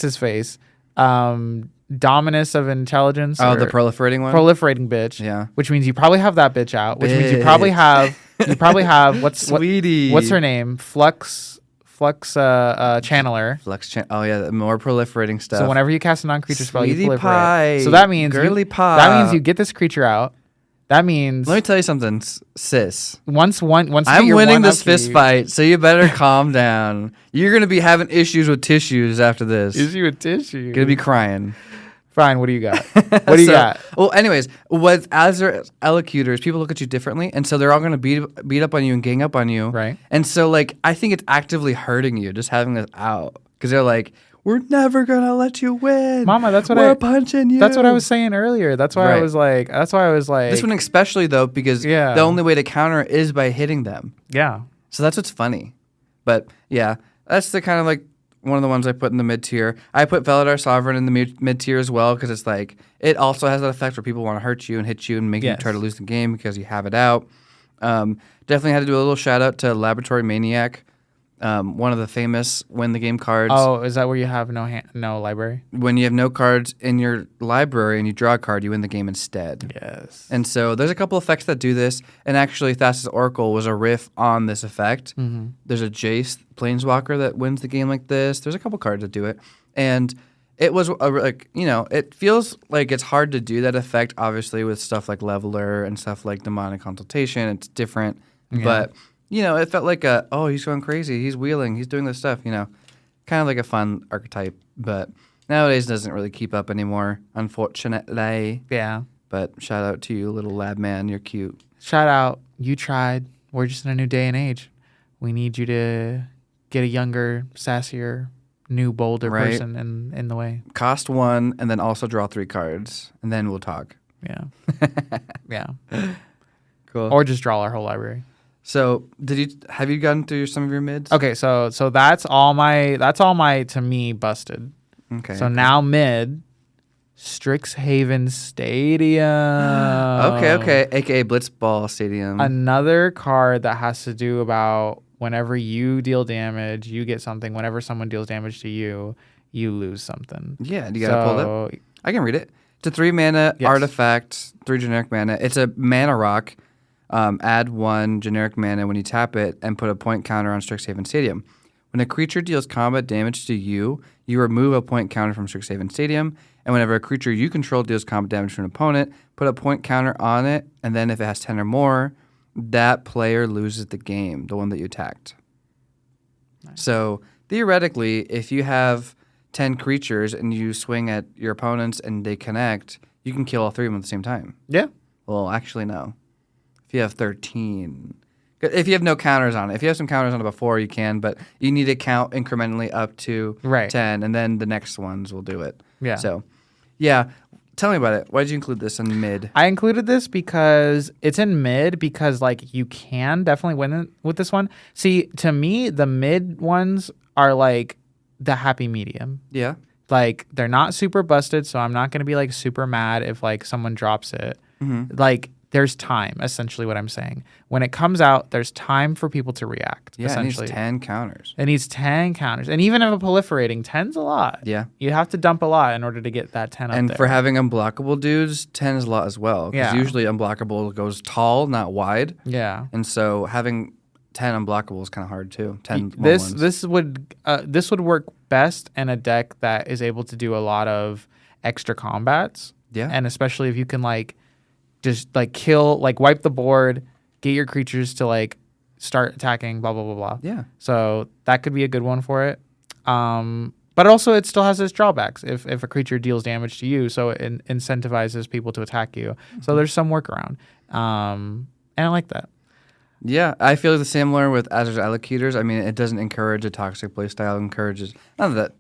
his face, Dominus of Intelligence. Oh, the proliferating one. Proliferating bitch. Yeah. Which means you probably have that bitch out. Which means you probably have Sweetie. what's her name? Flux Channeler. Oh yeah, the more proliferating stuff. So whenever you cast a non-creature spell, you Sweetie proliferate. pie. So that means Girly pie. That means you get this creature out. That means Let me tell you something, sis. once you I'm get your winning one this upkeep- fist fight, so you better calm down. You're gonna be having issues with tissues after this. Is you a tissue? Gonna be crying. Fine. What do you got? What do you got? Well, anyways, with Azure Elocutors, people look at you differently, and so they're all gonna beat up on you and gang up on you. Right. And so, like, I think it's actively hurting you just having this out because they're like, "We're never gonna let you win, Mama, that's what we're punching you." That's what I was saying earlier. That's why Right. I was like. This one especially though, because Yeah. the only way to counter it is by hitting them. Yeah. So that's what's funny. But yeah, that's the kind of like one of the ones I put in the mid tier. I put Veladar Sovereign in the mid tier as well because it's like it also has that effect where people want to hurt you and hit you and make you try to lose the game because you have it out. Definitely had to do a little shout out to Laboratory Maniac, one of the famous win the game cards. Oh, is that where you have no library? When you have no cards in your library and you draw a card, you win the game instead. Yes. And so there's a couple effects that do this, and actually Thassa's Oracle was a riff on this effect. Mm-hmm. There's a Jace Planeswalker that wins the game like this. There's a couple cards that do it. And it was, it feels like it's hard to do that effect, obviously, with stuff like Leveler and stuff like Demonic Consultation. It's different. Yeah. But, it felt like he's going crazy. He's wheeling. He's doing this stuff, kind of like a fun archetype. But nowadays it doesn't really keep up anymore, unfortunately. Yeah. But shout out to you, little lab man. You're cute. Shout out. You tried. We're just in a new day and age. We need you to get a younger, sassier, new, bolder person in the way. Cost 1 and then also draw 3 cards, and then we'll talk. Yeah. Yeah. Cool. Or just draw our whole library. So, have you gotten through some of your mids? Okay, so that's all my to me busted. Okay. So now mid, Strixhaven Stadium. Okay. AKA Blitzball Stadium. Another card that has to do about whenever you deal damage, you get something. Whenever someone deals damage to you, you lose something. Yeah, you gotta pull it. I can read it. It's a 3 mana artifact, 3 generic mana. It's a mana rock. Add 1 generic mana when you tap it and put a point counter on Strixhaven Stadium. When a creature deals combat damage to you, you remove a point counter from Strixhaven Stadium. And whenever a creature you control deals combat damage to an opponent, put a point counter on it. And then if it has 10 or more, that player loses the game, the one that you attacked. Nice. So theoretically, if you have 10 creatures and you swing at your opponents and they connect, you can kill all 3 of them at the same time. Yeah. Well, actually, no. If you have 13. If you have no counters on it. If you have some counters on it before, you can, but you need to count incrementally up to 10, and then the next ones will do it. Yeah. So, yeah. Tell me about it. Why did you include this in mid? I included this because it's in mid because, like, you can definitely win with this one. See, to me, the mid ones are, like, the happy medium. Yeah. Like, they're not super busted, so I'm not going to be, like, super mad if, like, someone drops it. Mm-hmm. Like, there's time, essentially what I'm saying. When it comes out, there's time for people to react, Yeah, essentially. it needs 10 counters. It needs 10 counters. And even if a proliferating, 10's a lot. Yeah. You have to dump a lot in order to get that 10 up And there. for having unblockable dudes, 10 is a lot as well. Because usually unblockable goes tall, not wide. Yeah. And so having 10 unblockable is kind of hard too. 10 This would work best in a deck that is able to do a lot of extra combats. Yeah. And especially if you can just kill, wipe the board, get your creatures to start attacking, blah blah blah blah. Yeah. So that could be a good one for it. But also it still has its drawbacks if a creature deals damage to you, so it incentivizes people to attack you. Mm-hmm. So there's some workaround. And I like that. Yeah, I feel the similar with Azur's Allocators. I mean, it doesn't encourage a toxic playstyle. It encourages, not that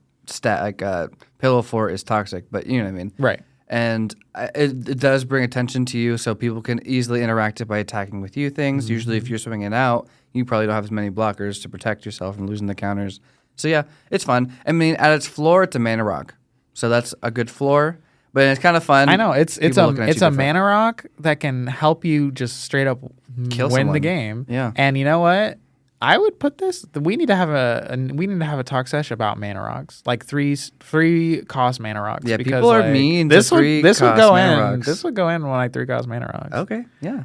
pillow fort is toxic, but you know what I mean. Right. And it does bring attention to you, so people can easily interact it by attacking with you things. Usually, if you're swinging out, you probably don't have as many blockers to protect yourself from losing the counters. So yeah, it's fun. I mean, at its floor, it's a mana rock, so that's a good floor. But it's kind of fun. I know it's a mana rock that can help you just straight up win the game. Yeah. And you know what? I would put this. We need to have a talk session about mana rocks, like three cost mana rocks. Yeah, because, people are like, mean. This to would go in. Rocks. This would go in when like 3 cost mana rocks. Okay. Yeah.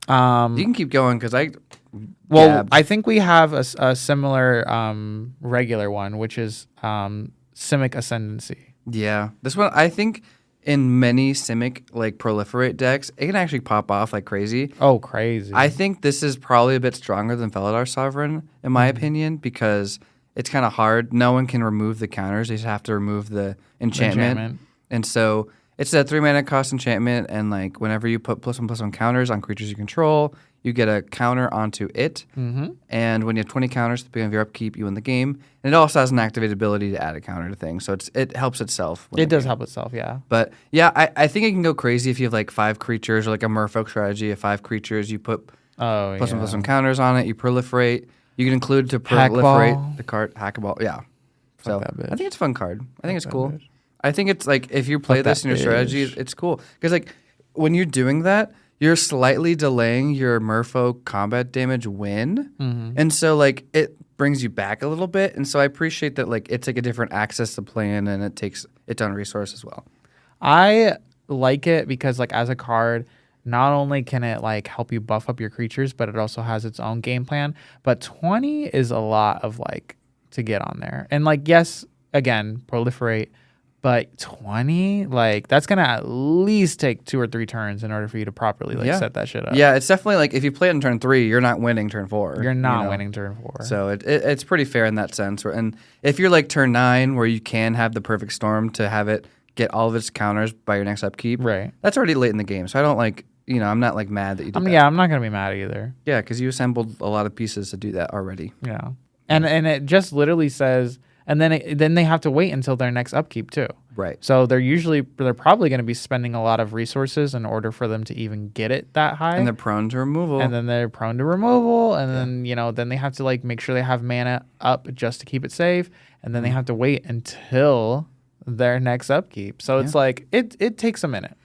You can keep going because I think we have a similar regular one, which is Simic Ascendancy. Yeah, this one I think in many Simic like proliferate decks, it can actually pop off like crazy. Oh, crazy! I think this is probably a bit stronger than Felidar Sovereign in my opinion because it's kind of hard. No one can remove the counters; they just have to remove the enchantment. And so it's a 3 mana cost enchantment, and like whenever you put +1/+1 counters on creatures you control, you get a counter onto it. Mm-hmm. And when you have 20 counters at the beginning of your upkeep, you win the game. And it also has an activated ability to add a counter to things, so it helps itself. It does help itself, yeah. But yeah, I think it can go crazy if you have like 5 creatures or like a Merfolk strategy of 5 creatures. You put +1/+1 counters on it. You proliferate. You can include to proliferate the card Hackball. Yeah. So I think it's a fun card. I think it's cool. Bitch. I think it's like if you play this in your strategy, it's cool because like when you're doing that, you're slightly delaying your Merfolk combat damage win, and so like it brings you back a little bit. And so I appreciate that like it's like a different access to play in, and it takes its own resource as well. I like it because like as a card, not only can it like help you buff up your creatures, but it also has its own game plan. But 20 is a lot of like to get on there, and like yes, again proliferate. But 20, like that's gonna at least take 2 or 3 turns in order for you to properly set that shit up. Yeah, it's definitely like if you play it in turn 3, you're not winning turn 4. You're not winning turn 4. So it's pretty fair in that sense. And if you're like turn 9, where you can have the perfect storm to have it get all of its counters by your next upkeep, right? That's already late in the game. So I don't like I'm not like mad that you did that. Yeah, I'm not gonna be mad either. Yeah, because you assembled a lot of pieces to do that already. Yeah, and it just literally says. And then they have to wait until their next upkeep too. Right. So they're probably going to be spending a lot of resources in order for them to even get it that high. And they're prone to removal. And then then they have to like make sure they have mana up just to keep it safe. And then they have to wait until their next upkeep. So it's like it takes a minute.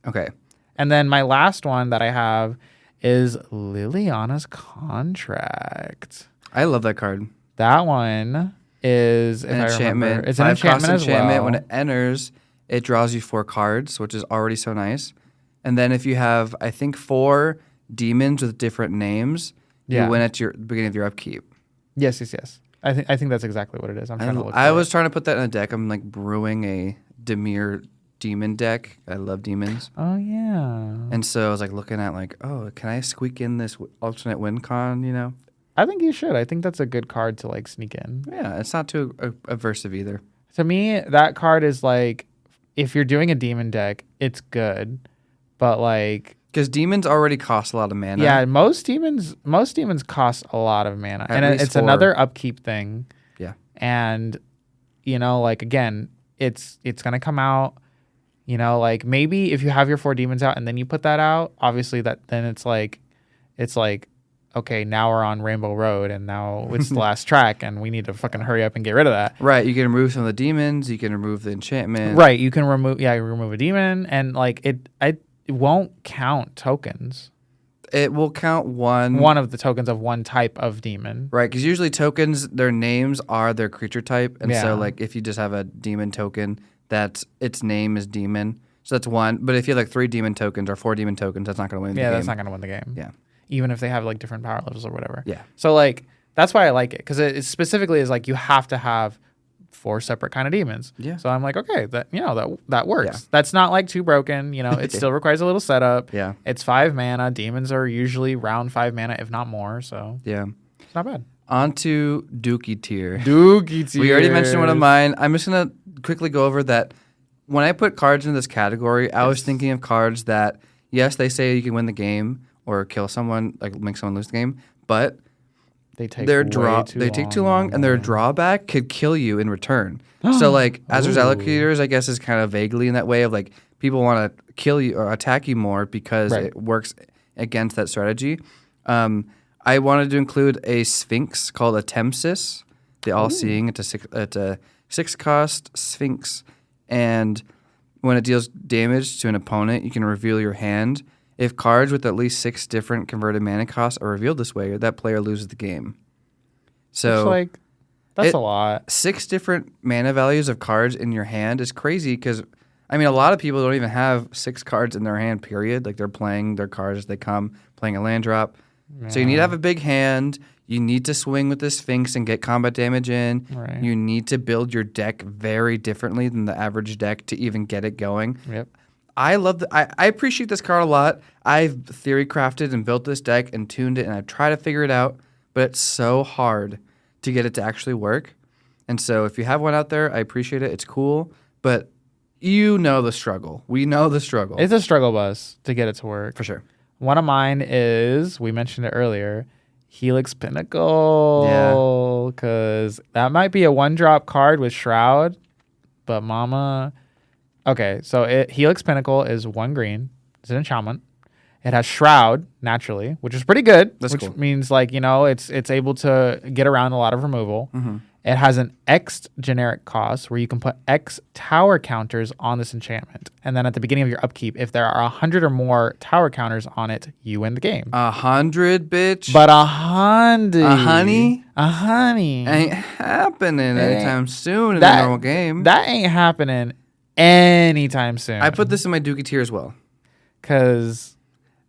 Okay. And then my last one that I have is Liliana's Contract. I love that card. That one is an enchantment. It's an enchantment as well. When it enters, it draws you 4 cards, which is already so nice. And then if you have, I think, 4 demons with different names, you win at your beginning of your upkeep. Yes. I think that's exactly what it is. I was trying to put that in a deck. I'm like brewing a Dimir demon deck. I love demons. Oh yeah. And so I was like looking at like, oh, can I squeak in this alternate win con? I think you should. I think that's a good card to like sneak in. Yeah, it's not too aversive either. To me, that card is like, if you're doing a demon deck, it's good, but like because demons already cost a lot of mana. Yeah, most demons cost a lot of mana, and it's 4. Another upkeep thing. Yeah, and like again, it's gonna come out. Like maybe if you have your 4 demons out and then you put that out, obviously then it's like. Okay, now we're on Rainbow Road, and now it's the last track, and we need to fucking hurry up and get rid of that. Right, you can remove some of the demons, you can remove the enchantment. Right, you can remove a demon, and like it won't count tokens. It will count one of the tokens of one type of demon. Right, because usually tokens, their names are their creature type, and so like if you just have a demon token, its name is demon, so that's 1. But if you have like 3 demon tokens or 4 demon tokens, that's not going to win the game. Yeah, that's not going to win the game. Yeah. Even if they have like different power levels or whatever. Yeah. So like that's why I like it, because it specifically is like you have to have 4 separate kind of demons. Yeah. So I'm like, okay, that works. Yeah. That's not like too broken. It still requires a little setup. Yeah. It's 5 mana. Demons are usually around 5 mana, if not more. So yeah, it's not bad. On to Dookie Tier. We already mentioned one of mine. I'm just gonna quickly go over that. When I put cards in this category, I was thinking of cards that yes, they say you can win the game or kill someone, like make someone lose the game, but they take too long, and their drawback could kill you in return. So like Azur's Ooh. Allocators, I guess, is kind of vaguely in that way of like people want to kill you or attack you more because it works against that strategy. I wanted to include a Sphinx called a Tempsis, the All-Seeing. It's a 6-cost Sphinx, and when it deals damage to an opponent, you can reveal your hand. If cards with at least 6 different converted mana costs are revealed this way, that player loses the game. So that's a lot. 6 different mana values of cards in your hand is crazy because, I mean, a lot of people don't even have 6 cards in their hand, period. Like, they're playing their cards as they come, playing a land drop. Yeah. So you need to have a big hand. You need to swing with the Sphinx and get combat damage in. Right. You need to build your deck very differently than the average deck to even get it going. Yep. I appreciate this card a lot. I've theory crafted and built this deck and tuned it, and I've tried to figure it out, but it's so hard to get it to actually work. And so if you have one out there, I appreciate it. It's cool, but you know the struggle. We know the struggle. It's a struggle bus to get it to work. For sure. One of mine is, we mentioned it earlier, Helix Pinnacle. Yeah. Because that might be a 1-drop card with Shroud, but mama... Okay, so Helix Pinnacle is 1 green. It's an enchantment. It has Shroud, naturally, which is pretty good. That's which cool. means, like, you know, it's able to get around a lot of removal. Mm-hmm. It has an X generic cost where you can put X tower counters on this enchantment. And then at the beginning of your upkeep, if there are 100 or more tower counters on it, you win the game. 100, bitch? But 100. A honey? A honey. Ain't happening anytime soon in the normal game. That ain't happening anytime soon. I put this in my Dookie tier as well. Because...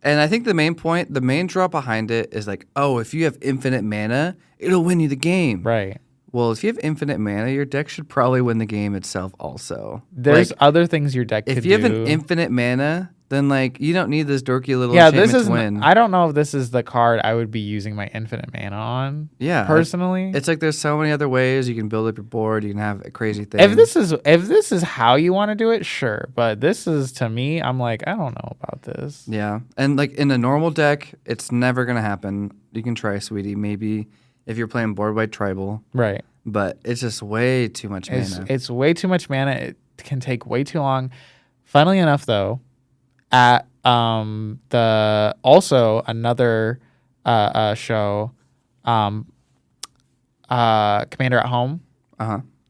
And I think the main draw behind it is like, oh, if you have infinite mana, it'll win you the game. Right. Well, if you have infinite mana, your deck should probably win the game itself also. There's other things your deck could do. If you have an infinite mana, then like you don't need this dorky little enchantment to win. I don't know if this is the card I would be using my infinite mana on. Yeah. Personally. It's like there's so many other ways you can build up your board, you can have a crazy thing. If this is how you want to do it, sure. But this is, to me, I'm like, I don't know about this. Yeah. And like in a normal deck, it's never gonna happen. You can try, sweetie, maybe if you're playing board white tribal. Right. But it's just way too much mana. It's way too much mana. It can take way too long. Funnily enough, though, at the also another show, Commander at Home.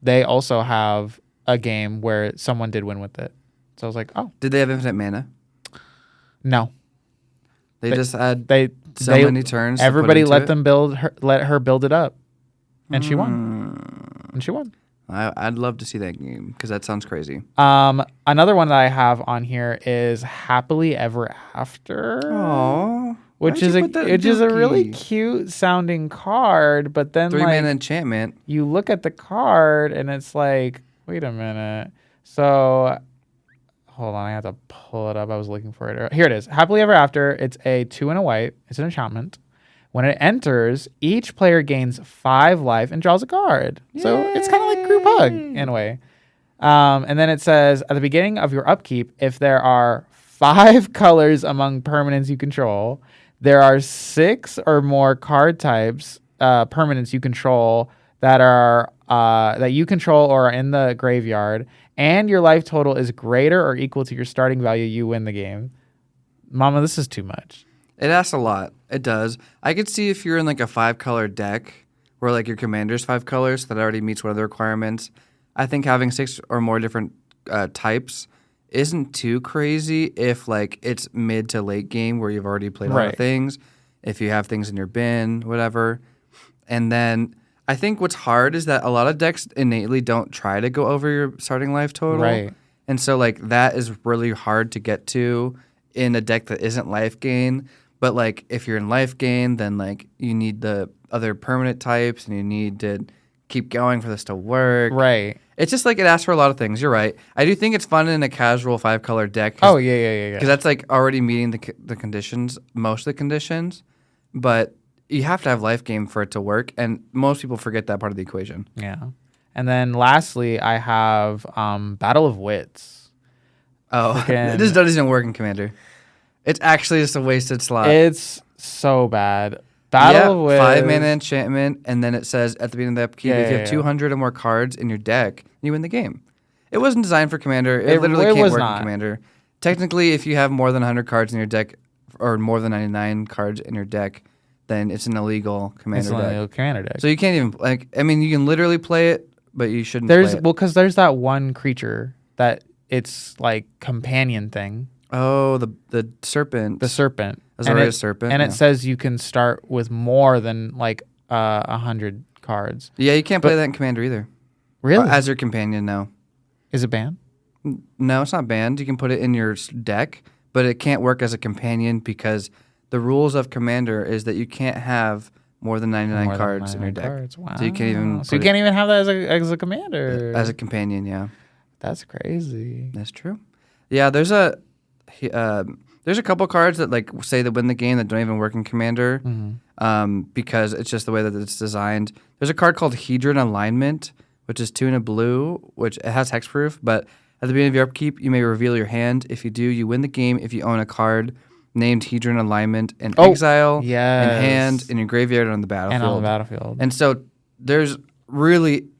They also have a game where someone did win with it. So I was like, oh, did they have infinite mana? No. They just had so many turns. Everybody let her build it up, and she won. And she won. I'd love to see that game because that sounds crazy. Another one that I have on here is Happily Ever After. Aww. Which is a really cute sounding card, but then 3 mana enchantment. You look at the card and it's like, wait a minute. So hold on, I have to pull it up. I was looking for it. Here it is. Happily Ever After. It's a 2 and a white. It's an enchantment. When it enters, each player gains 5 life and draws a card. Yay! So it's kind of like Group Hug in a way. And then it says, at the beginning of your upkeep, if there are 5 colors among permanents you control, there are 6 or more card types, permanents you control that you control or are in the graveyard, and your life total is greater or equal to your starting value, you win the game. Mama, this is too much. It asks a lot. It does. I could see if you're in like a 5-color deck where like your commander's 5 colors, that already meets one of the requirements. I think having 6 or more different types isn't too crazy if like it's mid to late game where you've already played a lot of things. If you have things in your bin, whatever. And then I think what's hard is that a lot of decks innately don't try to go over your starting life total. Right. And so like that is really hard to get to in a deck that isn't life gain. But like if you're in life gain, then like you need the other permanent types and you need to keep going for this to work. Right. It's just like it asks for a lot of things. You're right. I do think it's fun in a casual 5-color deck. Oh, yeah. Because that's like already meeting the conditions, most of the conditions. But you have to have life game for it to work. And most people forget that part of the equation. Yeah. And then lastly, I have Battle of Wits. Oh, this doesn't even work in Commander. It's actually just a wasted slot. It's so bad. Battle with 5-mana enchantment, and then it says at the beginning of the upkeep, if you have 200 or more cards in your deck, you win the game. It wasn't designed for Commander. It literally can't work in Commander. Technically, if you have more than 100 cards in your deck, or more than 99 cards in your deck, then it's an illegal Commander deck. Illegal Commander deck. So you can't even, you can literally play it, but you shouldn't play it. Well, because there's that one creature that it's like companion thing. Oh, the serpent. The serpent. Is already a serpent. And it says you can start with more than like 100 cards. Yeah, you can't play that in Commander either. Really? As your companion, no. Is it banned? No, it's not banned. You can put it in your deck, but it can't work as a companion because the rules of Commander is that you can't have more than 99 cards in your deck. Wow. So you can't even. So you can't even have that as a commander. As a companion, yeah. That's crazy. That's true. Yeah, there's a couple cards that like say that win the game that don't even work in Commander, because it's just the way that it's designed. There's a card called Hedron Alignment, which is 2 and a blue, which it has hexproof, but at the beginning of your upkeep, you may reveal your hand. If you do, you win the game if you own a card named Hedron Alignment in exile, in hand, in your graveyard, and on the battlefield. And on the battlefield. And so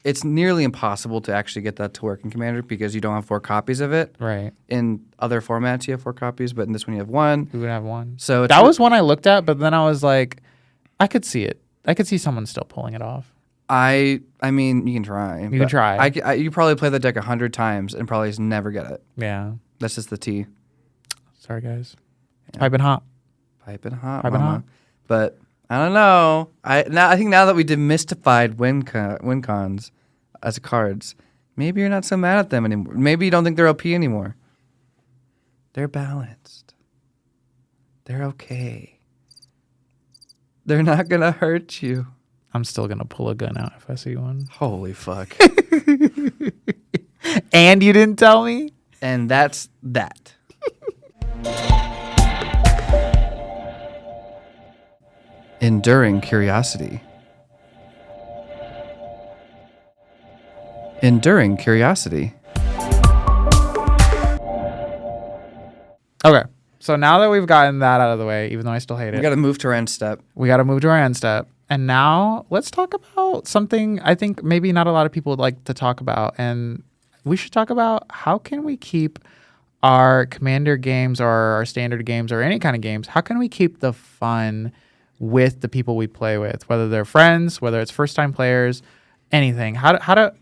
it's nearly impossible to actually get that to work in Commander because you don't have 4 copies of it. Right. In other formats, you have 4 copies, but in this one, you have 1. We would have 1. So that was one I looked at, but then I was like, I could see it. I could see someone still pulling it off. I mean, you can try. You can try. You probably play the deck 100 times and probably just never get it. Yeah. That's just the T. Sorry, guys. Yeah. Piping hot. Piping hot. But I don't know. I think now that we demystified win cons as cards, maybe you're not so mad at them anymore. Maybe you don't think they're OP anymore. They're balanced. They're okay. They're not gonna hurt you. I'm still gonna pull a gun out if I see one. Holy fuck. And you didn't tell me? And that's that. Enduring curiosity. Enduring curiosity. Okay. So now that we've gotten that out of the way, even though I still hate it. We got to move to our end step. And now let's talk about something I think maybe not a lot of people would like to talk about. And we should talk about how can we keep our Commander games or our standard games or any kind of games, how can we keep the fun with the people we play with, whether they're friends, whether it's first-time players, anything. How to are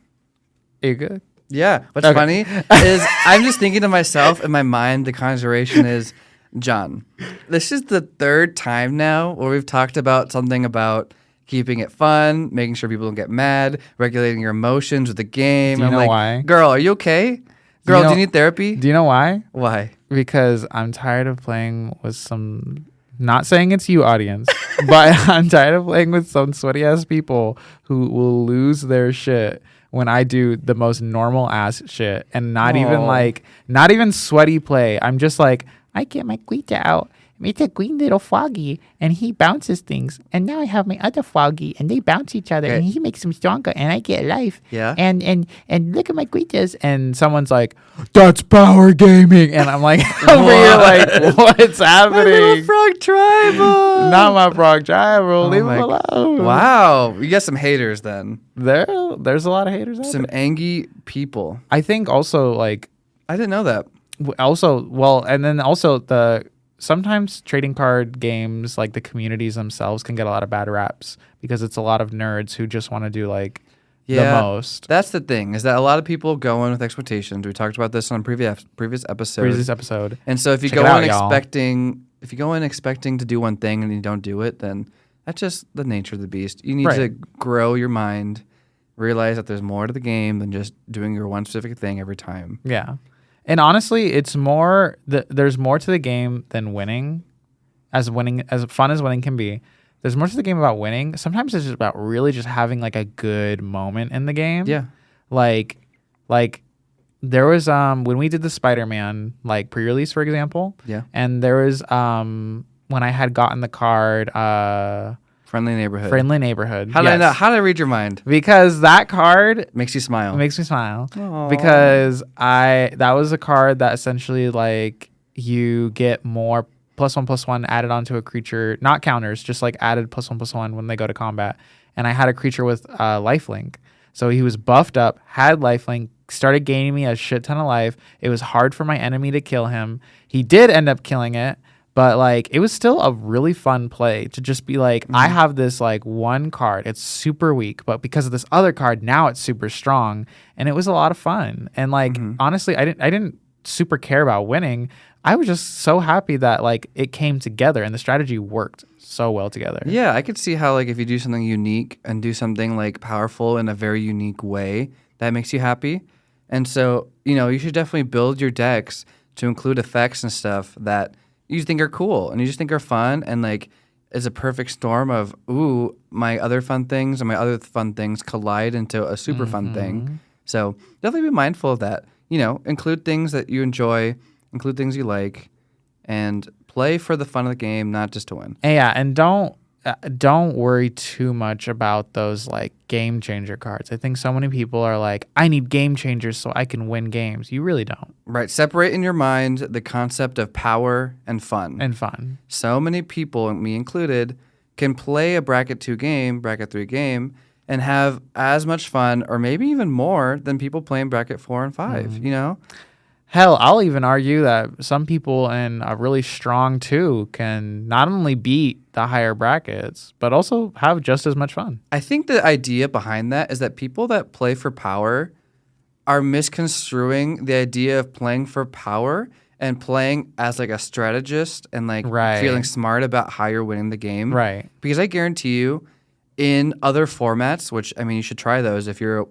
you good? Yeah. What's funny is I'm just thinking to myself in my mind, the conjuration is, John, this is the 3rd time now where we've talked about something about keeping it fun, making sure people don't get mad, regulating your emotions with the game. Do you know why? Girl, are you okay? Girl, do you need therapy? Do you know why? Why? Because I'm tired of playing with some, not saying it's you, audience, but I'm tired of playing with some sweaty ass people who will lose their shit when I do the most normal ass shit and not even sweaty play. I'm just like, I get my Guita out. It's a green little froggy, and he bounces things. And now I have my other froggy, and they bounce each other, and he makes them stronger, and I get life. Yeah. And look at my Guitas. And someone's like, that's power gaming. And I'm like, over here, like, what's happening? My little frog tribal. Not my frog tribal. Leave him alone. Wow. You got some haters then. There's a lot of haters out there. Some angry people. I think also, like, I didn't know that. Sometimes trading card games, like the communities themselves, can get a lot of bad raps because it's a lot of nerds who just want to do the most. That's the thing, is that a lot of people go in with expectations. We talked about this on previous episode. And so if you go in expecting to do one thing and you don't do it, then that's just the nature of the beast. You need to grow your mind, realize that there's more to the game than just doing your one specific thing every time. Yeah. And honestly, it's more there's more to the game than winning. As fun as winning can be, there's more to the game about winning. Sometimes it's just about really just having like a good moment in the game. Yeah. Like there was when we did the Spider-Man like pre-release, for example. Yeah. And there was when I had gotten the card Friendly Neighborhood. How did I know? How did I read your mind? Because that card makes you smile. Aww. Because that was a card that essentially like you get more +1/+1 added onto a creature, not counters, just like added +1/+1 when they go to combat. And I had a creature with lifelink. So he was buffed up, had lifelink, started gaining me a shit ton of life. It was hard for my enemy to kill him. He did end up killing it, but like it was still a really fun play to just be like, I have this like one card. It's super weak, but because of this other card, now it's super strong. And it was a lot of fun. And like honestly, I didn't super care about winning. I was just so happy that like it came together and the strategy worked so well together. Yeah, I could see how like if you do something unique and do something like powerful in a very unique way, that makes you happy. And so, you should definitely build your decks to include effects and stuff that you think are cool and you just think are fun, and like is a perfect storm of, ooh, my other fun things and my other fun things collide into a super fun thing. So definitely be mindful of that. Include things that you enjoy, include things you like, and play for the fun of the game, not just to win. Yeah, and don't worry too much about those like game changer cards. I think so many people are like, I need game changers so I can win games. You really don't. Right. Separate in your mind the concept of power and fun. So many people, me included, can play a bracket 2 game, bracket 3 game, and have as much fun or maybe even more than people playing bracket 4 and 5, Hell, I'll even argue that some people in a really strong 2 can not only beat the higher brackets, but also have just as much fun. I think the idea behind that is that people that play for power are misconstruing the idea of playing for power and playing as like a strategist and like feeling smart about how you're winning the game. Right. Because I guarantee you, in other formats, which, I mean, you should try those if you're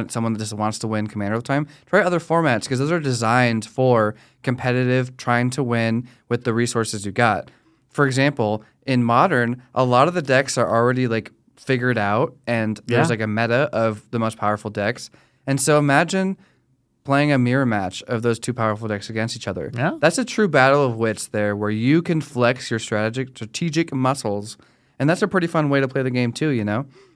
someone that just wants to win Commander all the time. Try other formats because those are designed for competitive, trying to win with the resources you got. For example, in Modern, a lot of the decks are already like figured out, and there's like a meta of the most powerful decks. And so imagine playing a mirror match of those two powerful decks against each other. Yeah. That's a true battle of wits there, where you can flex your strategic muscles. And that's a pretty fun way to play the game too,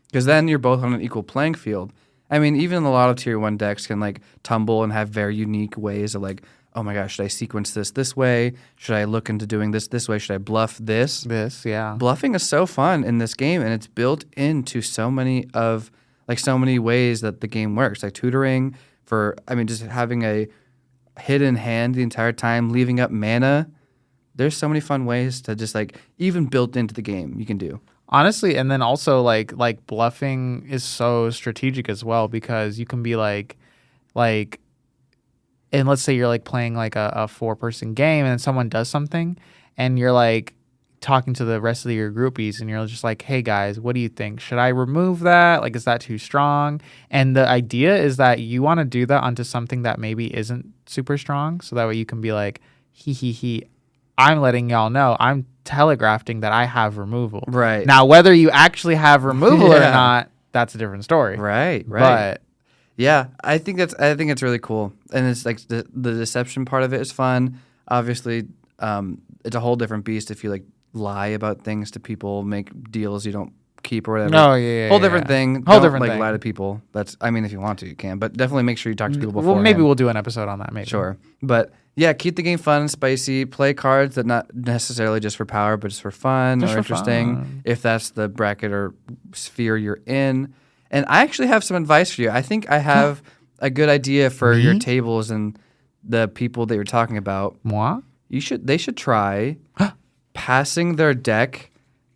because then you're both on an equal playing field. I mean, even a lot of tier 1 decks can like tumble and have very unique ways of like, oh my gosh, should I sequence this way? Should I look into doing this way? Should I bluff this? Bluffing is so fun in this game, and it's built into so many ways that the game works, like tutoring just having a hidden hand the entire time, leaving up mana. There's so many fun ways to just like even built into the game you can do. Honestly, and then also like bluffing is so strategic as well, because you can be like, and let's say you're like playing like a 4-person game and someone does something and you're like talking to the rest of your groupies and you're just like, hey guys, what do you think? Should I remove that? Like, is that too strong? And the idea is that you want to do that onto something that maybe isn't super strong. So that way you can be like, he, I'm letting y'all know, I'm telegraphing that I have removal. Right. Now, whether you actually have removal or not, that's a different story. Right. But yeah, I think it's really cool. And it's like the deception part of it is fun. Obviously, it's a whole different beast if you like lie about things to people, make deals you don't keep or whatever. Oh, yeah. Whole different thing. Whole don't, different thing. Lie to people. If you want to, you can. But definitely make sure you talk to people before. Well, maybe we'll do an episode on that, maybe. Sure. But yeah, keep the game fun and spicy. Play cards that not necessarily just for power, but just for fun or interesting, if that's the bracket or sphere you're in. And I actually have some advice for you. I think I have a good idea for your tables and the people that you're talking about. Moi? They should try passing their deck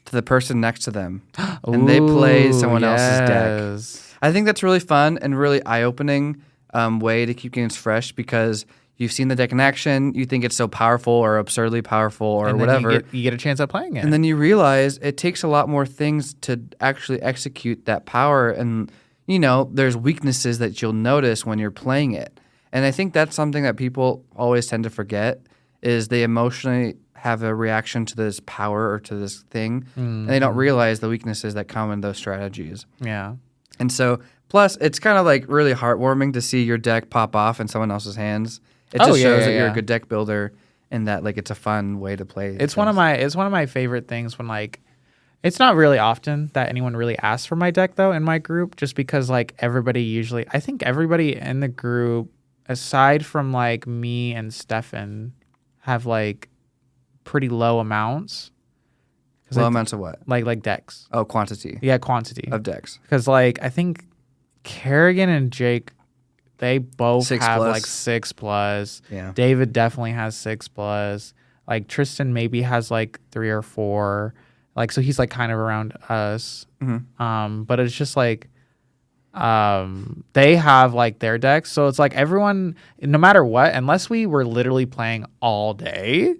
to the person next to them, and they play someone else's deck. I think that's really fun and really eye-opening way to keep games fresh, because you've seen the deck in action, you think it's so powerful or absurdly powerful or whatever. You get a chance at playing it. And then you realize it takes a lot more things to actually execute that power. And, there's weaknesses that you'll notice when you're playing it. And I think that's something that people always tend to forget, is they emotionally have a reaction to this power or to this thing, and they don't realize the weaknesses that come in those strategies. Yeah. And so, plus, it's kind of like really heartwarming to see your deck pop off in someone else's hands. It just shows that you're a good deck builder, and that like it's a fun way to play. It's one of my favorite things when like, it's not really often that anyone really asks for my deck though in my group, just because like I think everybody in the group, aside from like me and Stefan, have like pretty low amounts. Low amounts of what? Like decks. Oh, quantity. Yeah, quantity of decks. Because like I think Kerrigan and Jake, they both 6+. have like 6+. Yeah. David definitely has 6+. Like Tristan maybe has like 3 or 4. Like so he's like kind of around us. But it's just like they have like their decks, so it's like everyone, no matter what, unless we were literally playing all day,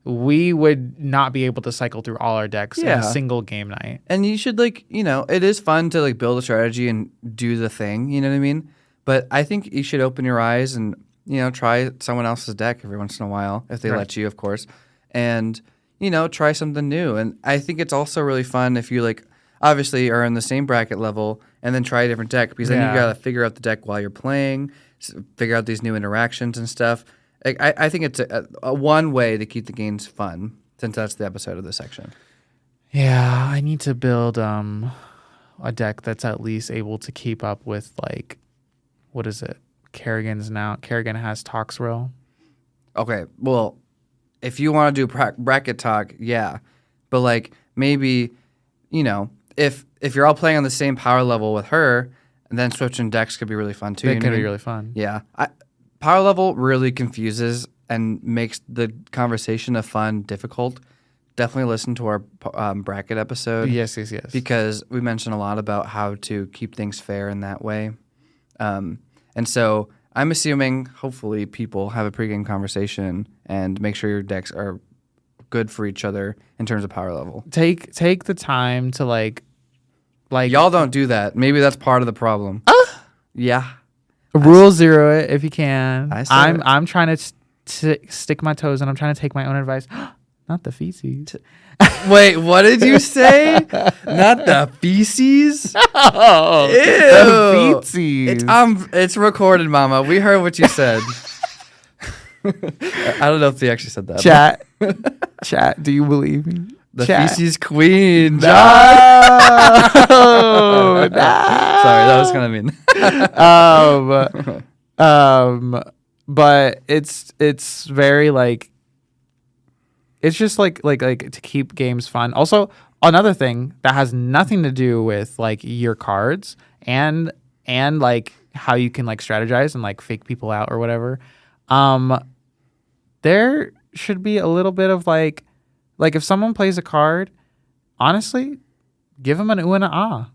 we would not be able to cycle through all our decks in a single game night. And you should like, it is fun to like build a strategy and do the thing, you know what I mean? But I think you should open your eyes and, try someone else's deck every once in a while, if they let you, of course. And, try something new. And I think it's also really fun if you like obviously are in the same bracket level and then try a different deck, because then you got to figure out the deck while you're playing, figure out these new interactions and stuff. Like, I think it's a one way to keep the games fun, since that's the episode of this section. Yeah, I need to build a deck that's at least able to keep up with, like, what is it? Kerrigan's now. Kerrigan has Toxrill. Okay, well, if you want to do bracket talk, yeah. But, like, maybe, if you're all playing on the same power level with her, and then switching decks could be really fun, too. It could be really fun. Yeah. Power level really confuses and makes the conversation of fun difficult. Definitely listen to our bracket episode. Yes. Because we mentioned a lot about how to keep things fair in that way. And so I'm assuming, hopefully, people have a pregame conversation and make sure your decks are good for each other in terms of power level. Take the time to like y'all don't do that. Maybe that's part of the problem. Yeah. Rule 0 it if you can. I'm trying to stick my toes and I'm trying to take my own advice. Not the feces. Wait, what did you say? Not the feces? Oh, ew. The feces. It's recorded, Mama. We heard what you said. I don't know if they actually said that. Chat. Do you believe me? The feces queen. No. No. Sorry, that was kind of mean. But it's very like, it's just like to keep games fun. Also, another thing that has nothing to do with like your cards and like how you can like strategize and like fake people out or whatever. There should be a little bit of like if someone plays a card, honestly, give them an ooh and an ah.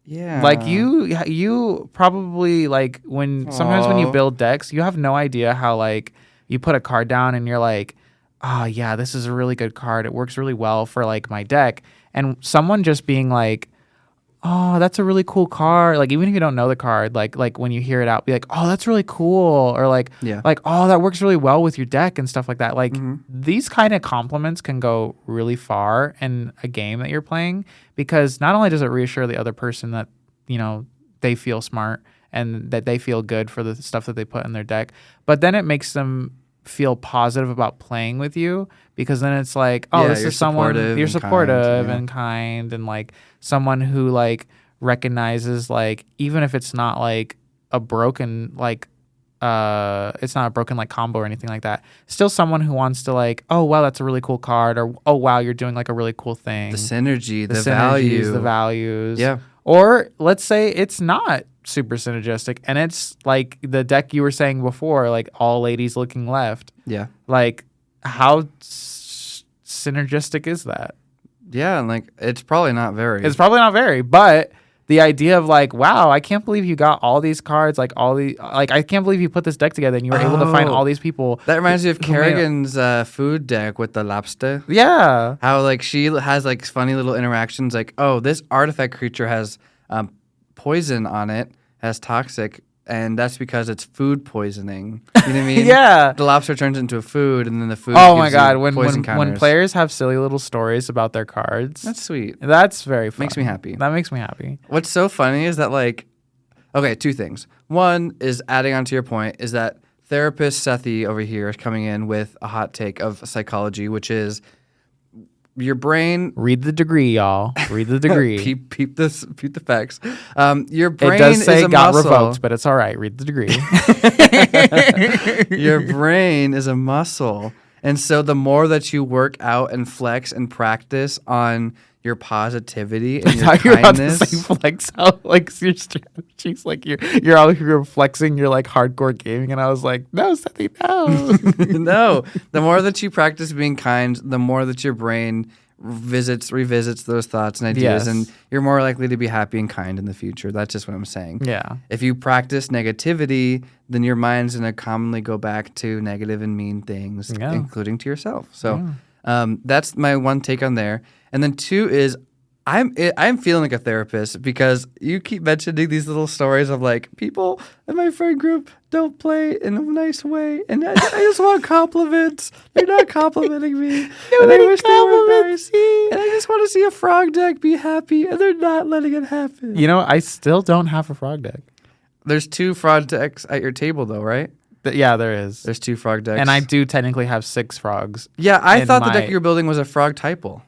Yeah. Like you probably like sometimes when you build decks, you have no idea how like you put a card down and you're like, oh yeah, this is a really good card. It works really well for like my deck. And someone just being like, oh, that's a really cool card. Like even if you don't know the card, like when you hear it out, be like, oh, that's really cool. Or like, oh, that works really well with your deck and stuff like that. Like these kind of compliments can go really far in a game that you're playing, because not only does it reassure the other person that, they feel smart and that they feel good for the stuff that they put in their deck, but then it makes them feel positive about playing with you, because then it's like, oh, this is someone you're supportive and kind, and like someone who like recognizes, like, even if it's not like a broken like it's not a broken like combo or anything like that, still someone who wants to like, oh wow, that's a really cool card, or oh wow, you're doing like a really cool thing. The synergy, the values. Yeah. Or let's say it's not super synergistic and it's like the deck you were saying before, like all ladies looking left. Yeah. Like how synergistic is that? Yeah, and like it's probably not very. But the idea of like, wow, I can't believe you got all these cards, like I can't believe you put this deck together and you were able to find all these people. That reminds me of Kerrigan's food deck with the lobster. Yeah. How like she has like funny little interactions, like, oh, this artifact creature has poison on it, has toxic, and that's because it's food poisoning. You know what I mean? Yeah. The lobster turns into a food, and then the food. Oh my god! When counters. Players have silly little stories about their cards, that's sweet. That's very fun. Makes me happy. That makes me happy. What's so funny is that like, okay, two things. One is, adding on to your point, is that therapist Sethy over here is coming in with a hot take of psychology, which is your brain. Read the degree, y'all. Read the degree. peep the facts. Your brain it does say is a got muscle. Revoked, but it's all right. Read the degree. Your brain is a muscle, And so the more that you work out and flex and practice on your positivity and your You're about to kindness. say flex out like your strategies, like you're out here flexing your like hardcore gaming, and I was like, no, Sethy, no. No, the more that you practice being kind, the more that your brain revisits those thoughts and ideas, and you're more likely to be happy and kind in the future. That's just what I'm saying. Yeah. If you practice negativity, then your mind's going to commonly go back to negative and mean things, including to yourself. So that's my one take on there. And then 2 is I'm feeling like a therapist because you keep mentioning these little stories of like people in my friend group don't play in a nice way, and I just want compliments. They're not complimenting me, and I wish they were nice. And I just want to see a frog deck be happy, and they're not letting it happen. You know, I still don't have a frog deck. There's 2 frog decks at your table, though, right? Yeah, there is. There's 2 frog decks, and I do technically have 6 frogs. Yeah, I thought the deck you're building was a frog typal.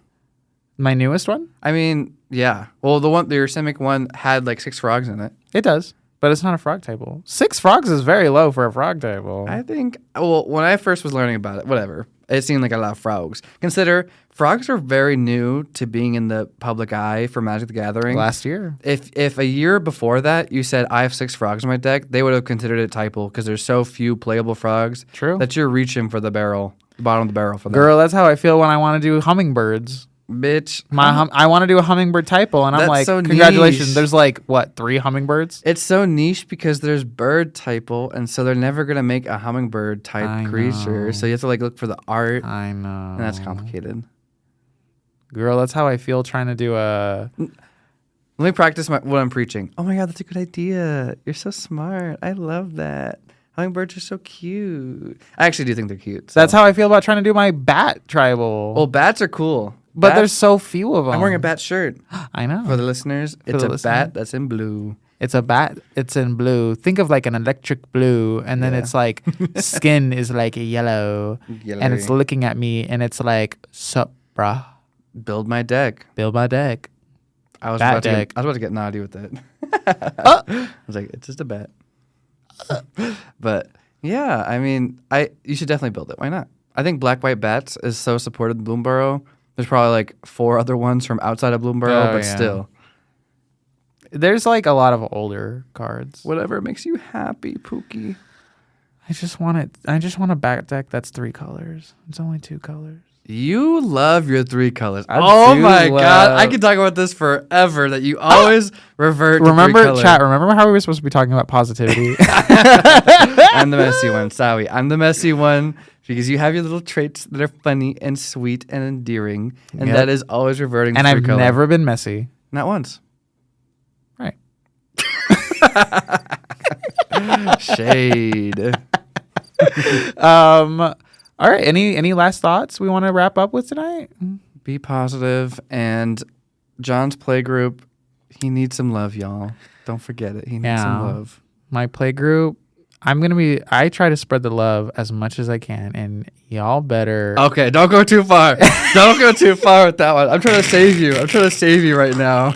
My newest one? I mean, yeah. Well, the Yosemite one had like 6 frogs in it. It does, but it's not a frog table. 6 frogs is very low for a frog table. I think, well, when I first was learning about it, whatever, it seemed like a lot of frogs. Consider, frogs are very new to being in the public eye for Magic the Gathering. Last year. If a year before that you said, I have 6 frogs in my deck, they would have considered it typal because there's so few playable frogs. True. That you're reaching for the bottom of the barrel for them. Girl, that's how I feel when I want to do hummingbirds. Bitch. I want to do a hummingbird typo, and I'm That's like, so congratulations. niche. There's like, what, 3 hummingbirds? It's so niche because there's bird typal, and so they're never going to make a hummingbird type creature. So you have to like look for the art. I know. And that's complicated. Girl, that's how I feel trying to do a... Let me practice what I'm preaching. Oh my God, that's a good idea. You're so smart. I love that. Hummingbirds are so cute. I actually do think they're cute. So. That's how I feel about trying to do my bat tribal. Well, bats are cool. But there's so few of them. I'm wearing a bat shirt. I know. For the listeners, it's a bat that's in blue. It's a bat. It's in blue. Think of like an electric blue, and then it's like skin is like yellow, and it's looking at me, and it's like, sup, bruh. Build my deck. Build my deck. I was about to get naughty with it. I was like, it's just a bat. But yeah, I mean, you should definitely build it. Why not? I think Black White Bats is so supported in Bloomborough. There's probably like 4 other ones from outside of Bloomborough, but still. There's like a lot of older cards. Whatever makes you happy, Pookie. I just want a back deck that's 3 colors. It's only 2 colors. You love your 3 colors. Oh my God. I could talk about this forever, that you always revert to 3 colors. Chat, remember how we were supposed to be talking about positivity? I'm the messy one. Sorry. I'm the messy one because you have your little traits that are funny and sweet and endearing, and that is always reverting to 3 colors. And I've never been messy. Not once. Right. Shade. All right. Any last thoughts we want to wrap up with tonight? Be positive, and John's playgroup, he needs some love, y'all. Don't forget it. He needs some love. My playgroup, I try to spread the love as much as I can, and y'all better. Okay, don't go too far. Don't go too far with that one. I'm trying to save you right now.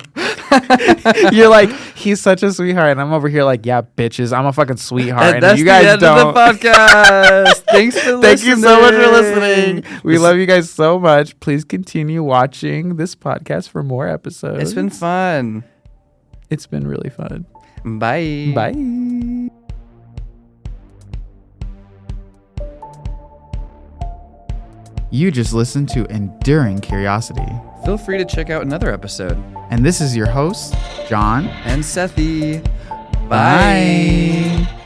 You're like, he's such a sweetheart, and I'm over here like, yeah, bitches, I'm a fucking sweetheart, and you guys the end don't. Of the podcast. Thanks for listening. Thank you so much for listening. We love you guys so much. Please continue watching this podcast for more episodes. It's been fun. It's been really fun. Bye. Bye. You just listened to Enduring Curiosity. Feel free to check out another episode. And this is your host, Jon and Sethy. Bye.